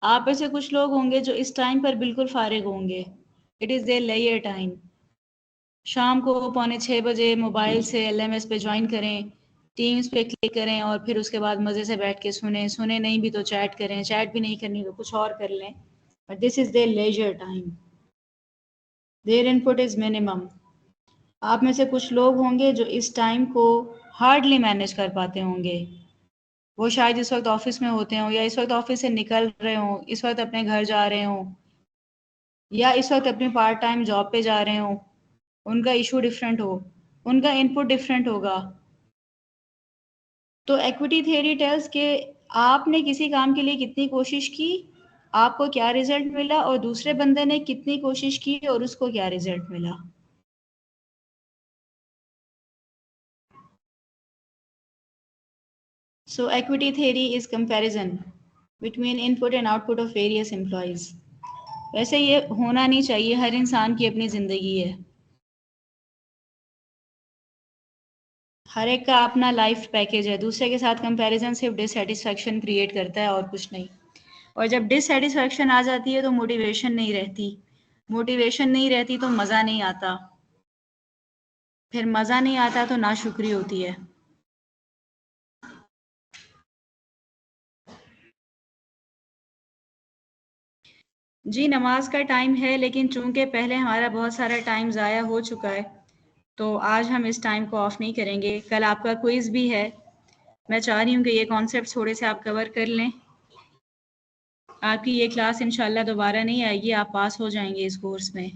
आप में से कुछ लोग होंगे जो इस टाइम पर बिल्कुल फारिग होंगे। इट इज़ देयर लेयर टाइम। शाम को 5:45 मोबाइल से LMS पे ज्वाइन करें, टीम्स पे क्लिक करें और फिर उसके बाद मज़े से बैठ के सुने नहीं भी तो चैट करें, चैट भी नहीं करनी तो कुछ और कर लें। But this is their leisure time, their input is minimum. आप में से कुछ लोग होंगे जो इस टाइम को हार्डली मैनेज कर पाते होंगे। वो शायद इस वक्त ऑफिस में होते हों या इस वक्त ऑफिस से निकल रहे हों, इस वक्त अपने घर जा रहे हों या इस वक्त अपनी पार्ट टाइम जॉब पे जा रहे हों। उनका इशू डिफरेंट हो, उनका इनपुट डिफरेंट होगा। तो एक्विटी थ्योरी टेल्स के आपने किसी काम के लिए कितनी कोशिश की, आपको क्या रिजल्ट मिला, और दूसरे बंदे ने कितनी कोशिश की और उसको क्या रिजल्ट मिला। So equity theory is comparison between input and output of various employees. वैसे ये होना नहीं चाहिए, हर इंसान की अपनी ज़िंदगी है, हर एक का अपना लाइफ पैकेज है। दूसरे के साथ कंपैरिजन सिर्फ डिससेटिस्फैक्शन क्रिएट करता है और कुछ नहीं। और जब डिससेटिस्फैक्शन आ जाती है तो मोटिवेशन नहीं रहती, मोटिवेशन नहीं रहती तो मज़ा नहीं आता, फिर मज़ा नहीं आता तो नाशुक्री होती है। जी नमाज का टाइम है, लेकिन चूंकि पहले हमारा बहुत सारा टाइम ज़ाया हो चुका है तो आज हम इस टाइम को ऑफ नहीं करेंगे। कल आपका क्विज़ भी है, मैं चाह रही हूँ कि ये कॉन्सेप्ट थोड़े से आप कवर कर लें। आपकी ये क्लास इंशाल्लाह दोबारा नहीं आएगी, आप पास हो जाएंगे इस कोर्स में।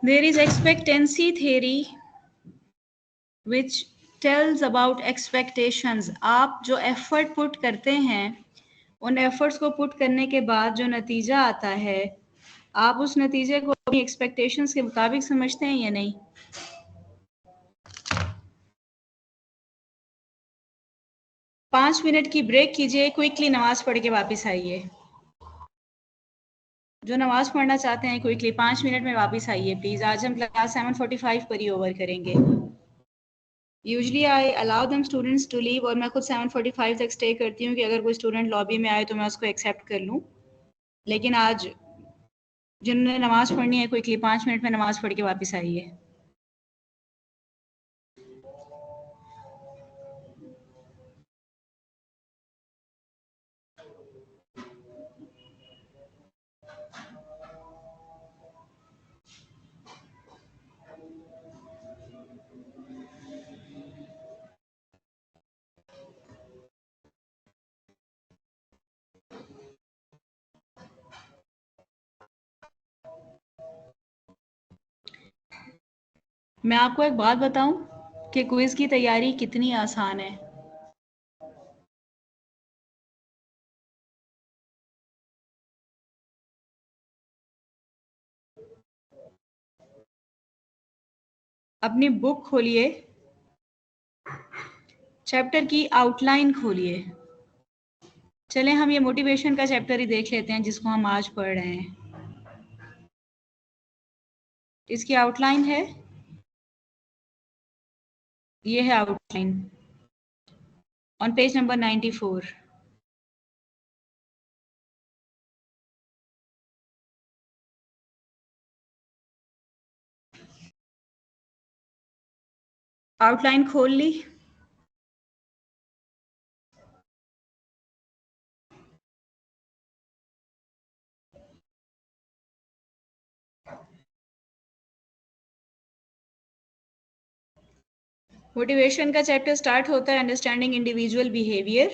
There is expectancy theory which tells about expectations। आप जो एफर्ट पुट करते हैं, उन एफर्ट्स को पुट करने के बाद जो नतीजा आता है, आप उस नतीजे को अपनी एक्सपेक्टेशंस के मुताबिक समझते हैं या नहीं। 5 मिनट की ब्रेक कीजिए, क्विकली नमाज पढ़ के वापस आइए। जो नमाज पढ़ना चाहते हैं क्विकली 5 मिनट में वापस आइए प्लीज़। आज हम क्लास 7:45 पर ही ओवर करेंगे। यूजली आई अलाउ दम स्टूडेंट्स टू लीव, और मैं खुद 7:45 तक स्टे करती हूँ कि अगर कोई स्टूडेंट लॉबी में आए तो मैं उसको एक्सेप्ट कर लूँ। लेकिन आज जिन्होंने नमाज़ पढ़नी है क्विकली 5 मिनट में नमाज़ पढ़ के वापस आइए। मैं आपको एक बात बताऊं कि क्विज़ की तैयारी कितनी आसान है। अपनी बुक खोलिए, चैप्टर की आउटलाइन खोलिए। चलें हम ये मोटिवेशन का चैप्टर ही देख लेते हैं जिसको हम आज पढ़ रहे हैं। इसकी आउटलाइन है, ये है outline on page number 94। Outline खोल ली? मोटिवेशन का चैप्टर स्टार्ट होता है अंडरस्टैंडिंग इंडिविजुअल बिहेवियर।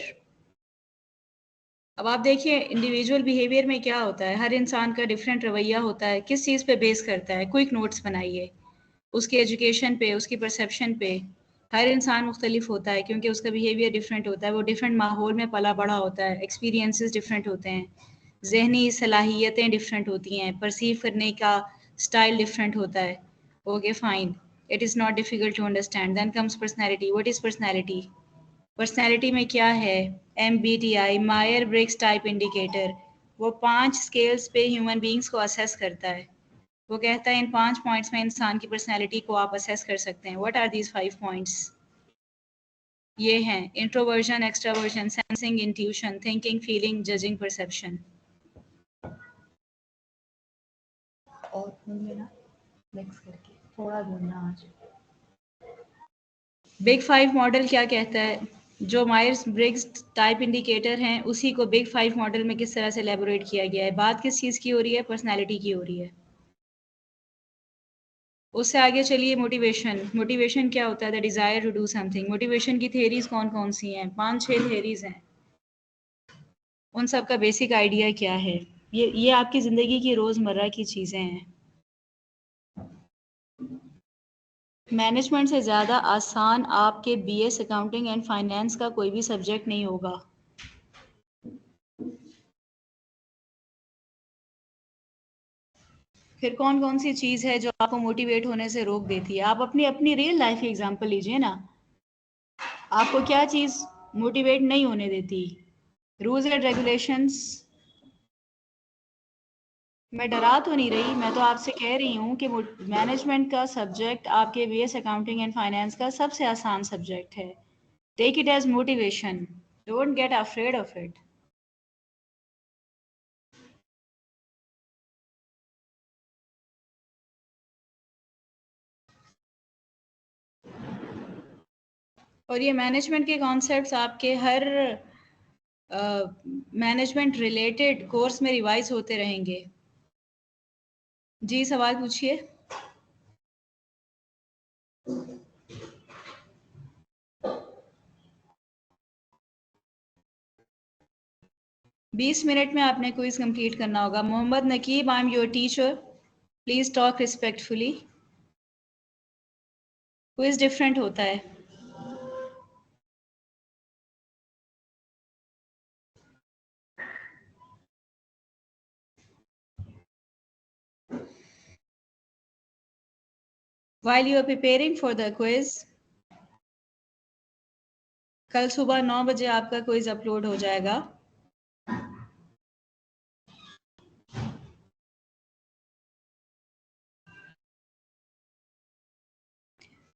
अब आप देखिए इंडिविजुअल बिहेवियर में क्या होता है, हर इंसान का डिफरेंट रवैया होता है, किस चीज़ पे बेस करता है। क्विक नोट्स बनाइए, उसके एजुकेशन पे, उसकी परसेप्शन पे। हर इंसान मुख्तलिफ होता है क्योंकि उसका बिहेवियर डिफरेंट होता है, वो डिफरेंट माहौल में पला बड़ा होता है, एक्सपीरियंसेस डिफरेंट होते हैं, जहनी सलाहियतें डिफरेंट होती हैं, परसीव करने का स्टाइल डिफरेंट होता है। Okay fine, it is not difficult to understand. Then comes personality. What is personality? Personality में क्या है? MBTI, मायर ब्रिग्स टाइप इंडिकेटर, वो 5 स्केल्स पे ह्यूमन बींग्स को असेस करता है। वो कहता है इन 5 पॉइंट्स में इंसान की पर्सनैलिटी को आप असेस कर सकते हैं। What are these 5 points? ये हैं introversion, extraversion, sensing, intuition, thinking, feeling, judging, perception. और ना मिक्स करके थोड़ा भूनना आज। बिग 5 मॉडल क्या कहता है? जो मायर्स ब्रिग्स टाइप इंडिकेटर हैं उसी को बिग 5 मॉडल में किस तरह से एलेबोरेट किया गया है। बात किस चीज़ की हो रही है? पर्सनैलिटी की हो रही है। उससे आगे चलिए मोटिवेशन। मोटिवेशन क्या होता है? The desire to do something. Motivation की थेरीज कौन कौन सी हैं? 5-6 थेरीज हैं। उन सब का बेसिक आइडिया क्या है? ये आपकी ज़िंदगी की रोज़मर्रा की चीज़ें हैं। मैनेजमेंट से ज़्यादा आसान आपके बीएस अकाउंटिंग एंड फाइनेंस का कोई भी सब्जेक्ट नहीं होगा। फिर कौन कौन सी चीज़ है जो आपको मोटिवेट होने से रोक देती है? आप अपनी अपनी रियल लाइफ की एग्जांपल लीजिए ना। आपको क्या चीज़ मोटिवेट नहीं होने देती? Rules and regulations. मैं डरा तो नहीं रही, मैं तो आपसे कह रही हूँ कि मैनेजमेंट का सब्जेक्ट आपके बीएस अकाउंटिंग एंड फाइनेंस का सबसे आसान सब्जेक्ट है। Take it as motivation, don't get afraid of it. और ये मैनेजमेंट के कॉन्सेप्ट्स आपके हर मैनेजमेंट रिलेटेड कोर्स में रिवाइज होते रहेंगे। जी, सवाल पूछिए। 20 मिनट में आपने क्विज कंप्लीट करना होगा। Mohammad Naqeeb, I am your teacher, please talk respectfully. Quiz different होता है। While you are preparing for the quiz, कल सुबह 9 बजे आपका क्विज अपलोड हो जाएगा।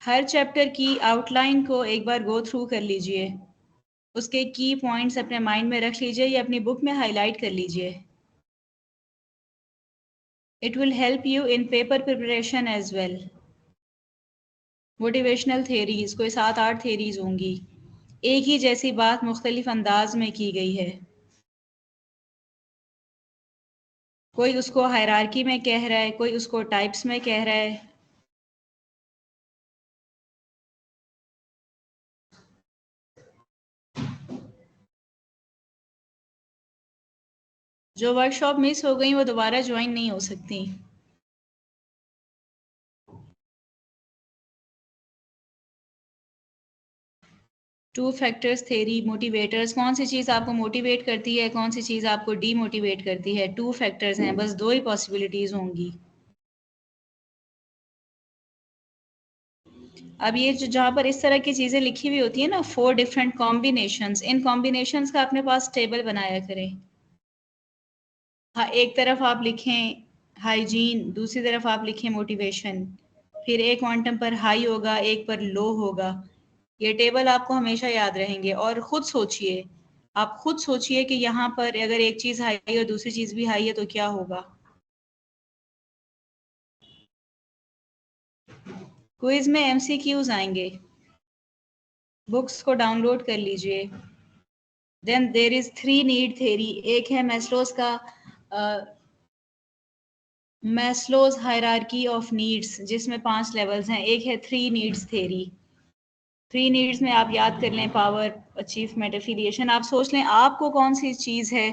हर चैप्टर की आउटलाइन को एक बार गो थ्रू कर लीजिए। उसके की पॉइंट्स अपने माइंड में रख लीजिए या अपनी बुक में हाईलाइट कर लीजिए। It will help you in paper preparation as well. Motivational theories कोई 7-8 थेरीज होंगी। एक ही जैसी बात मुख्तलिफ अंदाज में की गई है। कोई उसको हायरार्की में कह रहा है, कोई उसको टाइप्स में कह रहा है। जो वर्कशॉप मिस हो गई वो दोबारा ज्वाइन नहीं हो सकती। Two factors theory, motivators. कौन सी चीज़ आपको मोटिवेट करती है, कौन सी चीज़ आपको डीमोटिवेट करती है? टू फैक्टर्स हैं, बस दो ही पॉसिबिलिटीज़ होंगी। अब ये जो जहाँ पर इस तरह की चीज़ें लिखी हुई होती है ना, 4 डिफरेंट कॉम्बिनेशंस, इन कॉम्बिनेशंस का अपने पास टेबल बनाया करें। हाँ, एक तरफ आप लिखें हाइजीन, दूसरी तरफ आप लिखें मोटिवेशन। फिर एक क्वांटम पर हाई होगा, एक पर लो होगा। ये टेबल आपको हमेशा याद रहेंगे। और खुद सोचिए, आप खुद सोचिए कि यहाँ पर अगर एक चीज़ हाई है और दूसरी चीज़ भी हाई है तो क्या होगा। क्विज में एमसीक्यूज आएंगे, बुक्स को डाउनलोड कर लीजिए। Then there is 3 need theory. एक है मैस्लोस का मैस्लोज हायरार्की ऑफ नीड्स, जिसमें 5 लेवल्स हैं। एक है 3 नीड्स थेरी। 3 नीड्स में आप याद कर लें, पावर, अचीवमेंट, एफिलिएशन। आप सोच लें आपको कौन सी चीज़ है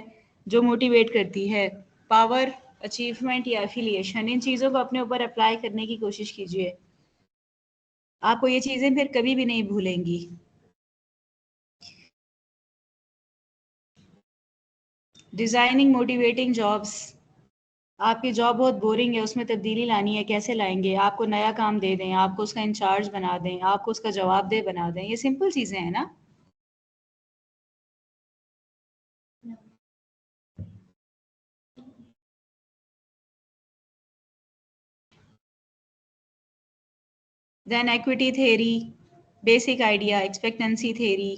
जो मोटिवेट करती है, पावर, अचीवमेंट या एफिलिएशन। इन चीज़ों को अपने ऊपर अप्लाई करने की कोशिश कीजिए। आपको ये चीज़ें फिर कभी भी नहीं भूलेंगी। Designing motivating jobs. आपकी जॉब बहुत बोरिंग है, उसमें तब्दीली लानी है, कैसे लाएंगे? आपको नया काम दे दें, आपको उसका इंचार्ज बना दें, आपको उसका जवाबदेह बना दें। ये सिंपल चीज़ें हैं ना। Then equity theory, basic idea, expectancy theory.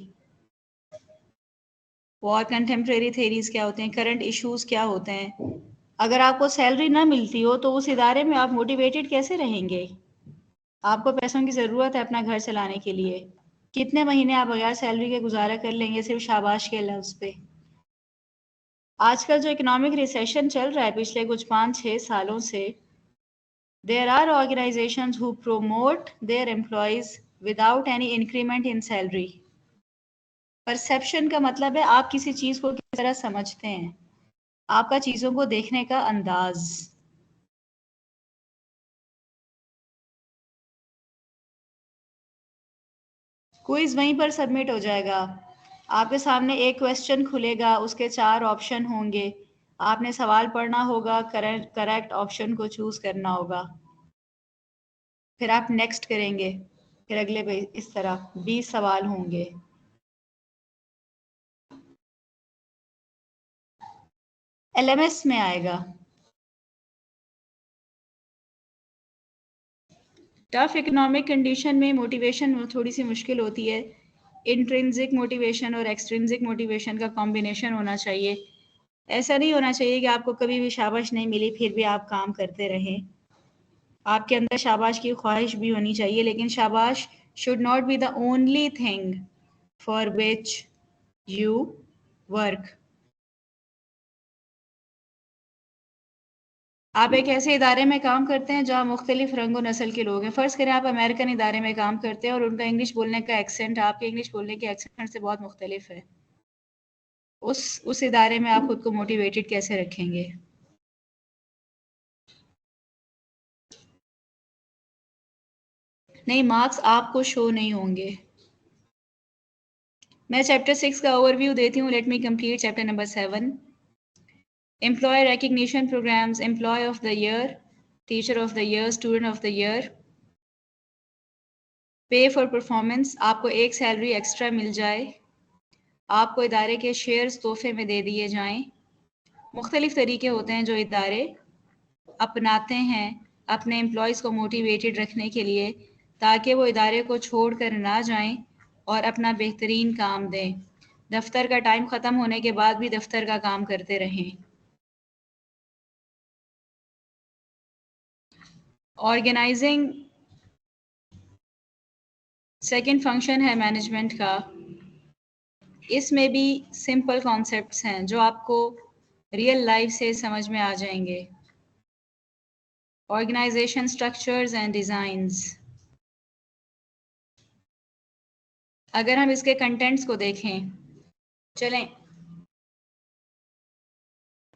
और कंटेम्प्रेरी थ्योरीज क्या होते हैं, करंट इश्यूज क्या होते हैं। अगर आपको सैलरी ना मिलती हो तो उस इदारे में आप मोटिवेटेड कैसे रहेंगे? आपको पैसों की ज़रूरत है अपना घर चलाने के लिए। कितने महीने आप बगैर सैलरी के गुजारा कर लेंगे सिर्फ शाबाश के लफ्ज़ पे? आजकल जो इकोनॉमिक रिसेशन चल रहा है पिछले कुछ 5-6 सालों से, There are organizations who promote their employees without any increment in salary. Perception का मतलब है आप किसी चीज को किस तरह समझते हैं, आपका चीजों को देखने का अंदाज। क्विज वहीं पर सबमिट हो जाएगा। आपके सामने एक क्वेश्चन खुलेगा, उसके 4 ऑप्शन होंगे, आपने सवाल पढ़ना होगा, करेक्ट ऑप्शन को चूज करना होगा, फिर आप नेक्स्ट करेंगे, फिर अगले पे इस तरह 20 सवाल होंगे। एलएमएस में आएगा। टफ इकोनॉमिक कंडीशन में मोटिवेशन थोड़ी सी मुश्किल होती है। इंट्रिंसिक मोटिवेशन और एक्सट्रिंसिक मोटिवेशन का कॉम्बिनेशन होना चाहिए। ऐसा नहीं होना चाहिए कि आपको कभी भी शाबाश नहीं मिली फिर भी आप काम करते रहें। आपके अंदर शाबाश की ख्वाहिश भी होनी चाहिए, लेकिन शाबाश should not be the only thing for which you work. आप एक ऐसे इदारे में काम करते हैं जहाँ मुख्तलिफ रंग नस्ल के लोग हैं। फ़र्ज़ करें आप अमेरिकन इदारे में काम करते हैं और उनका इंग्लिश बोलने का एक्सेंट आपके इंग्लिश बोलने के एक्सेंट से बहुत मुख्तलिफ है। उस इदारे में आप खुद को मोटिवेटेड कैसे रखेंगे? नहीं, मार्क्स आपको शो नहीं होंगे। मैं चैप्टर 6 का ओवरव्यू देती हूँ। Let me complete chapter number 7। Employee recognition programs, employee of the year, teacher of the year, student of the year, pay for performance, आपको एक सैलरी एक्स्ट्रा मिल जाए, आपको इदारे के शेयर्स तोहफे में दे दिए जाएं। मुख्तलिफ तरीके होते हैं जो इदारे अपनाते हैं अपने एम्प्लॉयज़ को मोटिवेटेड रखने के लिए, ताकि वो इदारे को छोड़ कर ना जाएं और अपना बेहतरीन काम दें, दफ्तर का टाइम ख़त्म होने के बाद भी दफ्तर का काम करते रहें। ऑर्गेनाइजिंग सेकंड फंक्शन है मैनेजमेंट का। इसमें भी सिंपल कॉन्सेप्ट्स हैं जो आपको रियल लाइफ से समझ में आ जाएंगे। Organization structures and designs. अगर हम इसके कंटेंट्स को देखें, चलें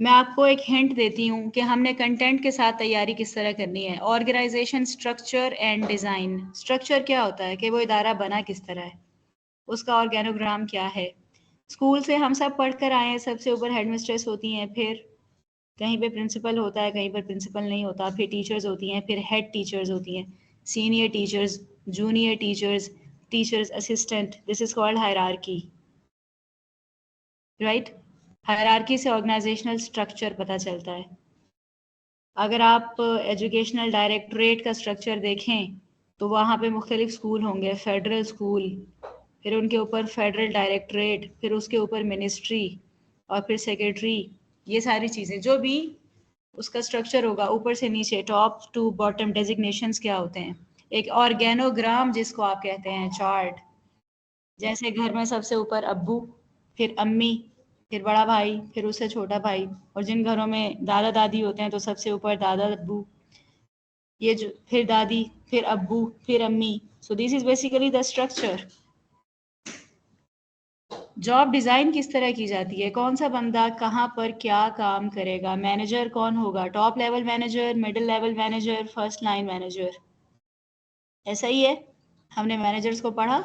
मैं आपको एक हिंट देती हूँ कि हमने कंटेंट के साथ तैयारी किस तरह करनी है। Organization structure and design. Structure क्या होता है कि वो इदारा बना किस तरह है, उसका ऑर्गेनोग्राम क्या है। स्कूल से हम सब पढ़ कर आए हैं, सबसे ऊपर हेडमिस्ट्रेस होती हैं, फिर कहीं पे प्रिंसिपल होता है, कहीं पर प्रिंसिपल नहीं होता, फिर टीचर्स होती हैं, फिर हेड टीचर्स होती हैं, senior teachers, junior teachers, teachers assistant. This is called hierarchy, right. Hierarchy से ऑर्गेनाइजेशनल स्ट्रक्चर पता चलता है। अगर आप एजुकेशनल डायरेक्टरेट का स्ट्रक्चर देखें तो वहाँ पे मुख्तलिफ स्कूल होंगे। फेडरल स्कूल, फिर उनके ऊपर फेडरल डायरेक्टरेट, फिर उसके ऊपर मिनिस्ट्री और फिर सेक्रेटरी। ये सारी चीज़ें जो भी उसका स्ट्रक्चर होगा ऊपर से नीचे, टॉप टू बॉटम, डेजिग्नेशंस क्या होते हैं। एक ऑर्गेनोग्राम जिसको आप कहते हैं, चार्ट। जैसे घर में सबसे ऊपर अब्बू, फिर अम्मी, फिर बड़ा भाई, फिर उससे छोटा भाई, और जिन घरों में दादा दादी होते हैं तो सबसे ऊपर दादा अब्बू, ये जो फिर दादी, फिर अब्बू, फिर अम्मी। So this is basically the structure. Job design किस तरह की जाती है, कौन सा बंदा कहाँ पर क्या काम करेगा, मैनेजर कौन होगा, top level manager, middle level manager, first line manager. ऐसा ही है, हमने मैनेजर्स को पढ़ा।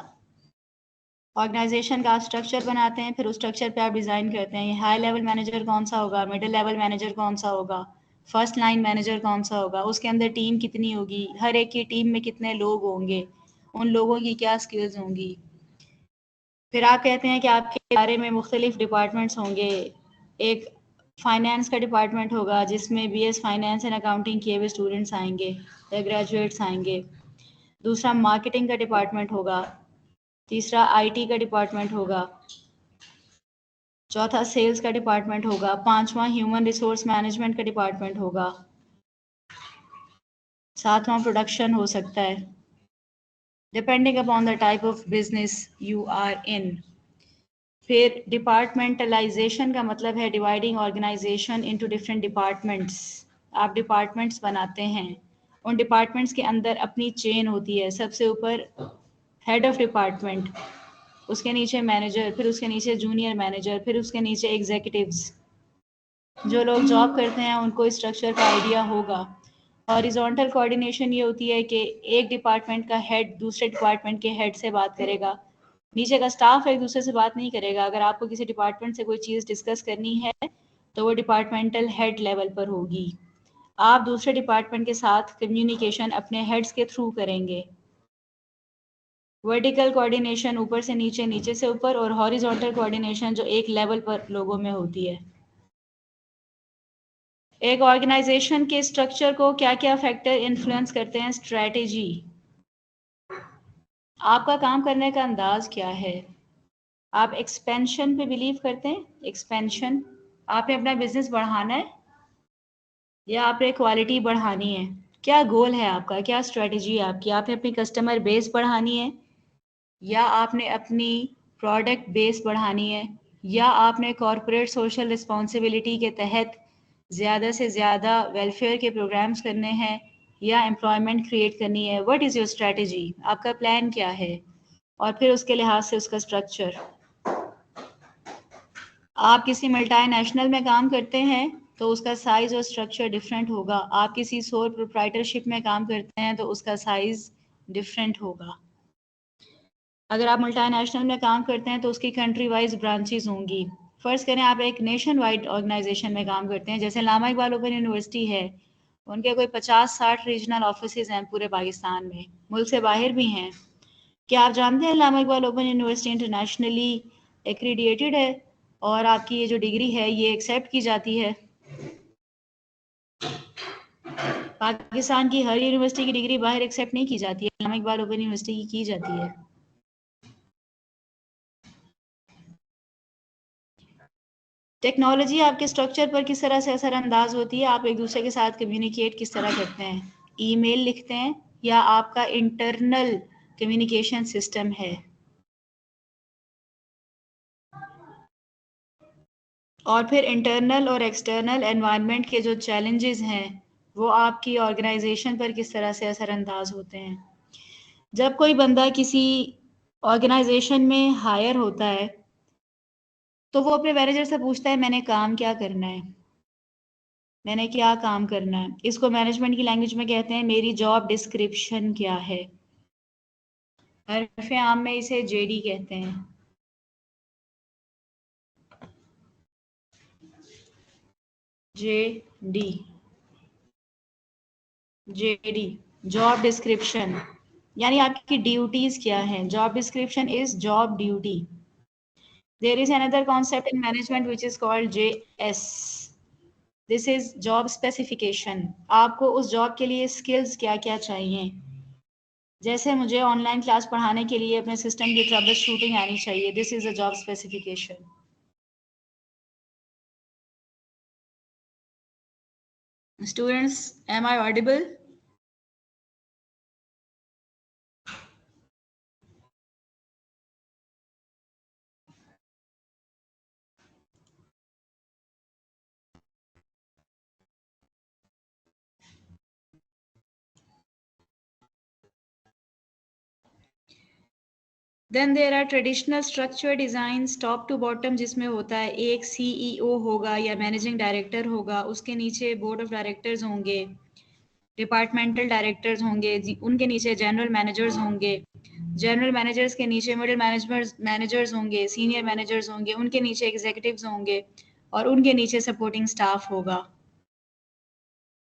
ऑर्गेनाइजेशन का आप स्ट्रक्चर बनाते हैं, फिर उस स्ट्रक्चर पे आप डिज़ाइन करते हैं हाई लेवल मैनेजर कौन सा होगा, मिडिल लेवल मैनेजर कौन सा होगा, फर्स्ट लाइन मैनेजर कौन सा होगा, उसके अंदर टीम कितनी होगी, हर एक की टीम में कितने लोग होंगे, उन लोगों की क्या स्किल्स होंगी। फिर आप कहते हैं कि आपके बारे में मुख्तलिफ डिपार्टमेंट्स होंगे। एक फाइनेंस का डिपार्टमेंट होगा जिसमें बीएस फाइनेंस एंड अकाउंटिंग किए हुए स्टूडेंट्स आएंगे या ग्रेजुएट्स आएंगे। दूसरा मार्केटिंग का डिपार्टमेंट होगा, तीसरा आईटी का डिपार्टमेंट होगा, चौथा सेल्स का डिपार्टमेंट होगा, पांचवा ह्यूमन रिसोर्स मैनेजमेंट का डिपार्टमेंट होगा, सातवां प्रोडक्शन हो सकता है, depending upon the type of business you are in. फिर डिपार्टमेंटलाइजेशन का मतलब है dividing organization into different departments. आप डिपार्टमेंट्स बनाते हैं, उन डिपार्टमेंट्स के अंदर अपनी चेन होती है। सबसे ऊपर हेड ऑफ डिपार्टमेंट, उसके नीचे मैनेजर, फिर उसके नीचे जूनियर मैनेजर, फिर उसके नीचे एग्जीक्यूटिव्स। जो लोग जॉब करते हैं उनको इस स्ट्रक्चर का आइडिया होगा। हॉरिजॉन्टल कोऑर्डिनेशन ये होती है कि एक डिपार्टमेंट का हेड दूसरे डिपार्टमेंट के हेड से बात करेगा, नीचे का स्टाफ एक दूसरे से बात नहीं करेगा। अगर आपको किसी डिपार्टमेंट से कोई चीज़ डिस्कस करनी है तो वो डिपार्टमेंटल हेड लेवल पर होगी। आप दूसरे डिपार्टमेंट के साथ कम्युनिकेशन अपने हेड्स के थ्रू करेंगे। वर्टिकल कोऑर्डिनेशन ऊपर से नीचे, नीचे से ऊपर, और हॉरिजॉन्टल कोऑर्डिनेशन जो एक लेवल पर लोगों में होती है। एक ऑर्गेनाइजेशन के स्ट्रक्चर को क्या क्या फैक्टर इन्फ्लुएंस करते हैं? स्ट्रैटेजी, आपका काम करने का अंदाज क्या है? आप एक्सपेंशन पे बिलीव करते हैं? एक्सपेंशन, आपने अपना बिजनेस बढ़ाना है या आपने क्वालिटी बढ़ानी है? क्या गोल है आपका, क्या स्ट्रैटेजी है आपकी? आपने अपनी कस्टमर बेस बढ़ानी है या आपने अपनी प्रोडक्ट बेस बढ़ानी है या आपने कॉरपोरेट सोशल रिस्पॉन्सिबिलिटी के तहत ज़्यादा से ज़्यादा वेलफेयर के प्रोग्राम्स करने हैं या एम्प्लॉयमेंट क्रिएट करनी है? What is your strategy? आपका प्लान क्या है? और फिर उसके लिहाज से उसका स्ट्रक्चर। आप किसी मल्टीनेशनल में काम करते हैं तो उसका साइज़ और स्ट्रक्चर डिफरेंट होगा। आप किसी सोल प्रोप्राइटरशिप में काम करते हैं तो उसका साइज़ डिफरेंट होगा। अगर आप मल्टीनेशनल में काम करते हैं तो उसकी कंट्री वाइज ब्रांचेस होंगी। फ़र्ज़ करें आप एक नेशन वाइड ऑर्गेनाइजेशन में काम करते हैं, जैसे लामा इकबाल ओपन यूनिवर्सिटी है, उनके कोई 50-60 रीजनल ऑफिसेज हैं पूरे पाकिस्तान में, मुल्क से बाहर भी हैं। क्या आप जानते हैं Allama Iqbal open university internationally accredited है और आपकी ये जो डिग्री है ये एक्सेप्ट की जाती है? पाकिस्तान की हर यूनिवर्सिटी की डिग्री बाहर एक्सेप्ट नहीं की जाती है, लामा इकबाल ओपन यूनिवर्सिटी की जाती है। टेक्नोलॉजी आपके स्ट्रक्चर पर किस तरह से असरअंदाज होती है? आप एक दूसरे के साथ कम्युनिकेट किस तरह करते हैं? ईमेल लिखते हैं या आपका इंटरनल कम्युनिकेशन सिस्टम है? और फिर इंटरनल और एक्सटर्नल एनवायरनमेंट के जो चैलेंजेस हैं वो आपकी ऑर्गेनाइजेशन पर किस तरह से असरअंदाज होते हैं? जब कोई बंदा किसी ऑर्गेनाइजेशन में हायर होता है तो वो अपने मैनेजर से पूछता है मैंने काम क्या करना है, मैंने क्या काम करना है। इसको मैनेजमेंट की लैंग्वेज में कहते हैं मेरी जॉब डिस्क्रिप्शन क्या है। हरफ आम में इसे जेडी कहते हैं। जेडी, जेडी, जॉब डिस्क्रिप्शन, यानी आपकी ड्यूटीज क्या हैं। Job description is job duty. There is another concept in management which is called JS. This is job specification. आपको उस जॉब के लिए स्किल्स क्या क्या चाहिए। जैसे मुझे ऑनलाइन क्लास पढ़ाने के लिए अपने सिस्टम की ट्रबल शूटिंग आनी चाहिए, this is a job specification. Students, am I audible? Then there are traditional structure designs top to bottom, जिसमें होता है एक सीईओ होगा या मैनेजिंग डायरेक्टर होगा, उसके नीचे बोर्ड ऑफ डायरेक्टर्स होंगे, डिपार्टमेंटल डायरेक्टर्स होंगे, उनके नीचे जनरल मैनेजर्स होंगे, जनरल मैनेजर्स के नीचे मिडिल मैनेजर्स होंगे, सीनियर मैनेजर्स होंगे, उनके नीचे एग्जीक्यूटिव्स होंगे और उनके नीचे सपोर्टिंग स्टाफ होगा।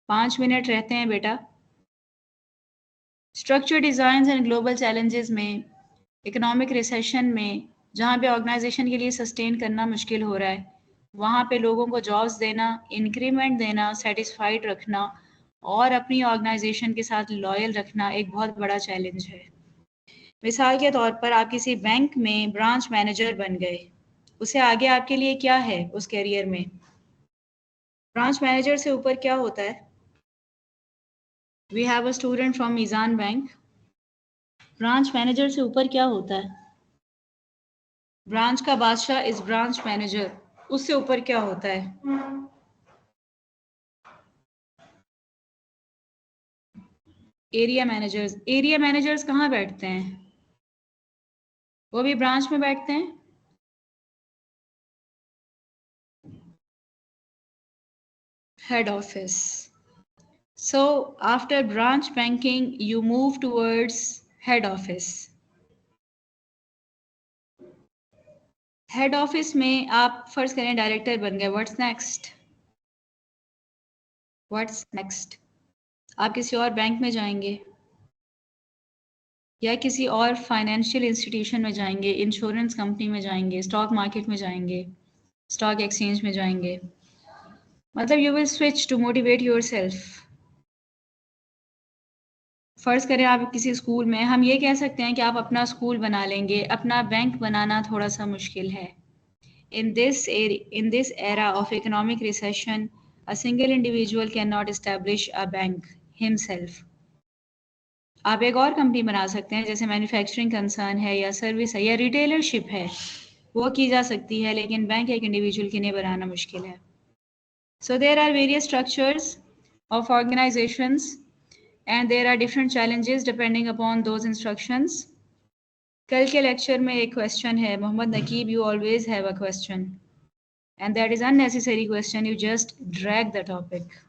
5 मिनट रहते हैं बेटा। Structure design and global challenges में, इकोनॉमिक रिसेशन में, जहाँ पे ऑर्गेनाइजेशन के लिए सस्टेन करना मुश्किल हो रहा है, वहाँ पे लोगों को जॉब्स देना, इंक्रीमेंट देना, सेटिस्फाइड रखना और अपनी ऑर्गेनाइजेशन के साथ लॉयल रखना एक बहुत बड़ा चैलेंज है। मिसाल के तौर पर आप किसी बैंक में ब्रांच मैनेजर बन गए, उससे आगे आपके लिए क्या है उस करियर में? ब्रांच मैनेजर से ऊपर क्या होता है? We have a student from Meezan bank. Branch manager से ऊपर क्या होता है? ब्रांच का बादशाह इज ब्रांच मैनेजर। उससे ऊपर क्या होता है? एरिया मैनेजर्स कहाँ बैठते हैं? वो भी ब्रांच में बैठते हैं? Head office. So after branch banking, you move towards head office. Head office में आप फर्ज करें डायरेक्टर बन गए. What's next? आप किसी और बैंक में जाएंगे या किसी और फाइनेंशियल इंस्टीट्यूशन में जाएंगे, इंश्योरेंस कंपनी में जाएंगे, स्टॉक मार्केट में जाएंगे, स्टॉक एक्सचेंज में जाएंगे. मतलब you will switch to motivate yourself. फ़र्ज़ करें आप किसी स्कूल में, हम ये कह सकते हैं कि आप अपना स्कूल बना लेंगे. अपना बैंक बनाना थोड़ा सा मुश्किल है. In this era of economic recession, a single individual cannot establish a bank himself. आप एक और कंपनी बना सकते हैं, जैसे मैन्युफैक्चरिंग कंसर्न है या सर्विस है या रिटेलरशिप है, वो की जा सकती है, लेकिन बैंक एक इंडिविजुअल के लिए बनाना मुश्किल है. So there are various structures of organizations and there are different challenges depending upon those instructions. कल के लेक्चर में एक क्वेश्चन है, Mohammad नकीब, you always have a question. And that is unnecessary question, you just drag the topic.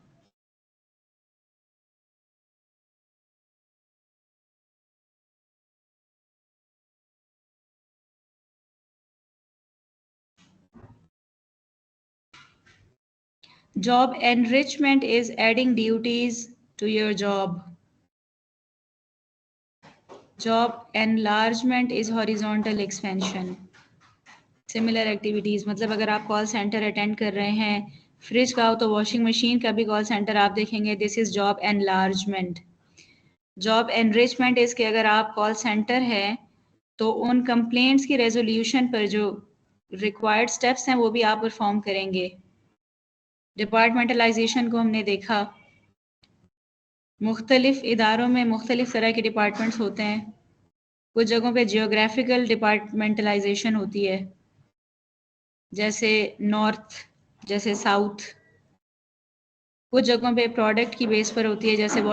Job enrichment is adding duties to your job. Job enlargement is horizontal expansion. Similar activities, मतलब अगर आप call centre attend कर रहे हैं, fridge का हो तो washing machine का भी कॉल सेंटर आप देखेंगे. This is job enlargement. Job enrichment is कि अगर आप कॉल सेंटर है तो उन कंप्लेंट्स की रेजोल्यूशन पर जो रिक्वायर्ड स्टेप्स हैं वो भी आप परफॉर्म करेंगे. डिपार्टमेंटलाइजेशन को हमने देखा. मुख्तलिफ इदारों में मुख्तलिफ तरह के डिपार्टमेंट्स होते हैं. कुछ जगहों पे जियोग्राफिकल डिपार्टमेंटलाइजेशन होती है, जैसे नॉर्थ, जैसे साउथ. कुछ जगहों पे प्रोडक्ट की बेस पर होती है, जैसे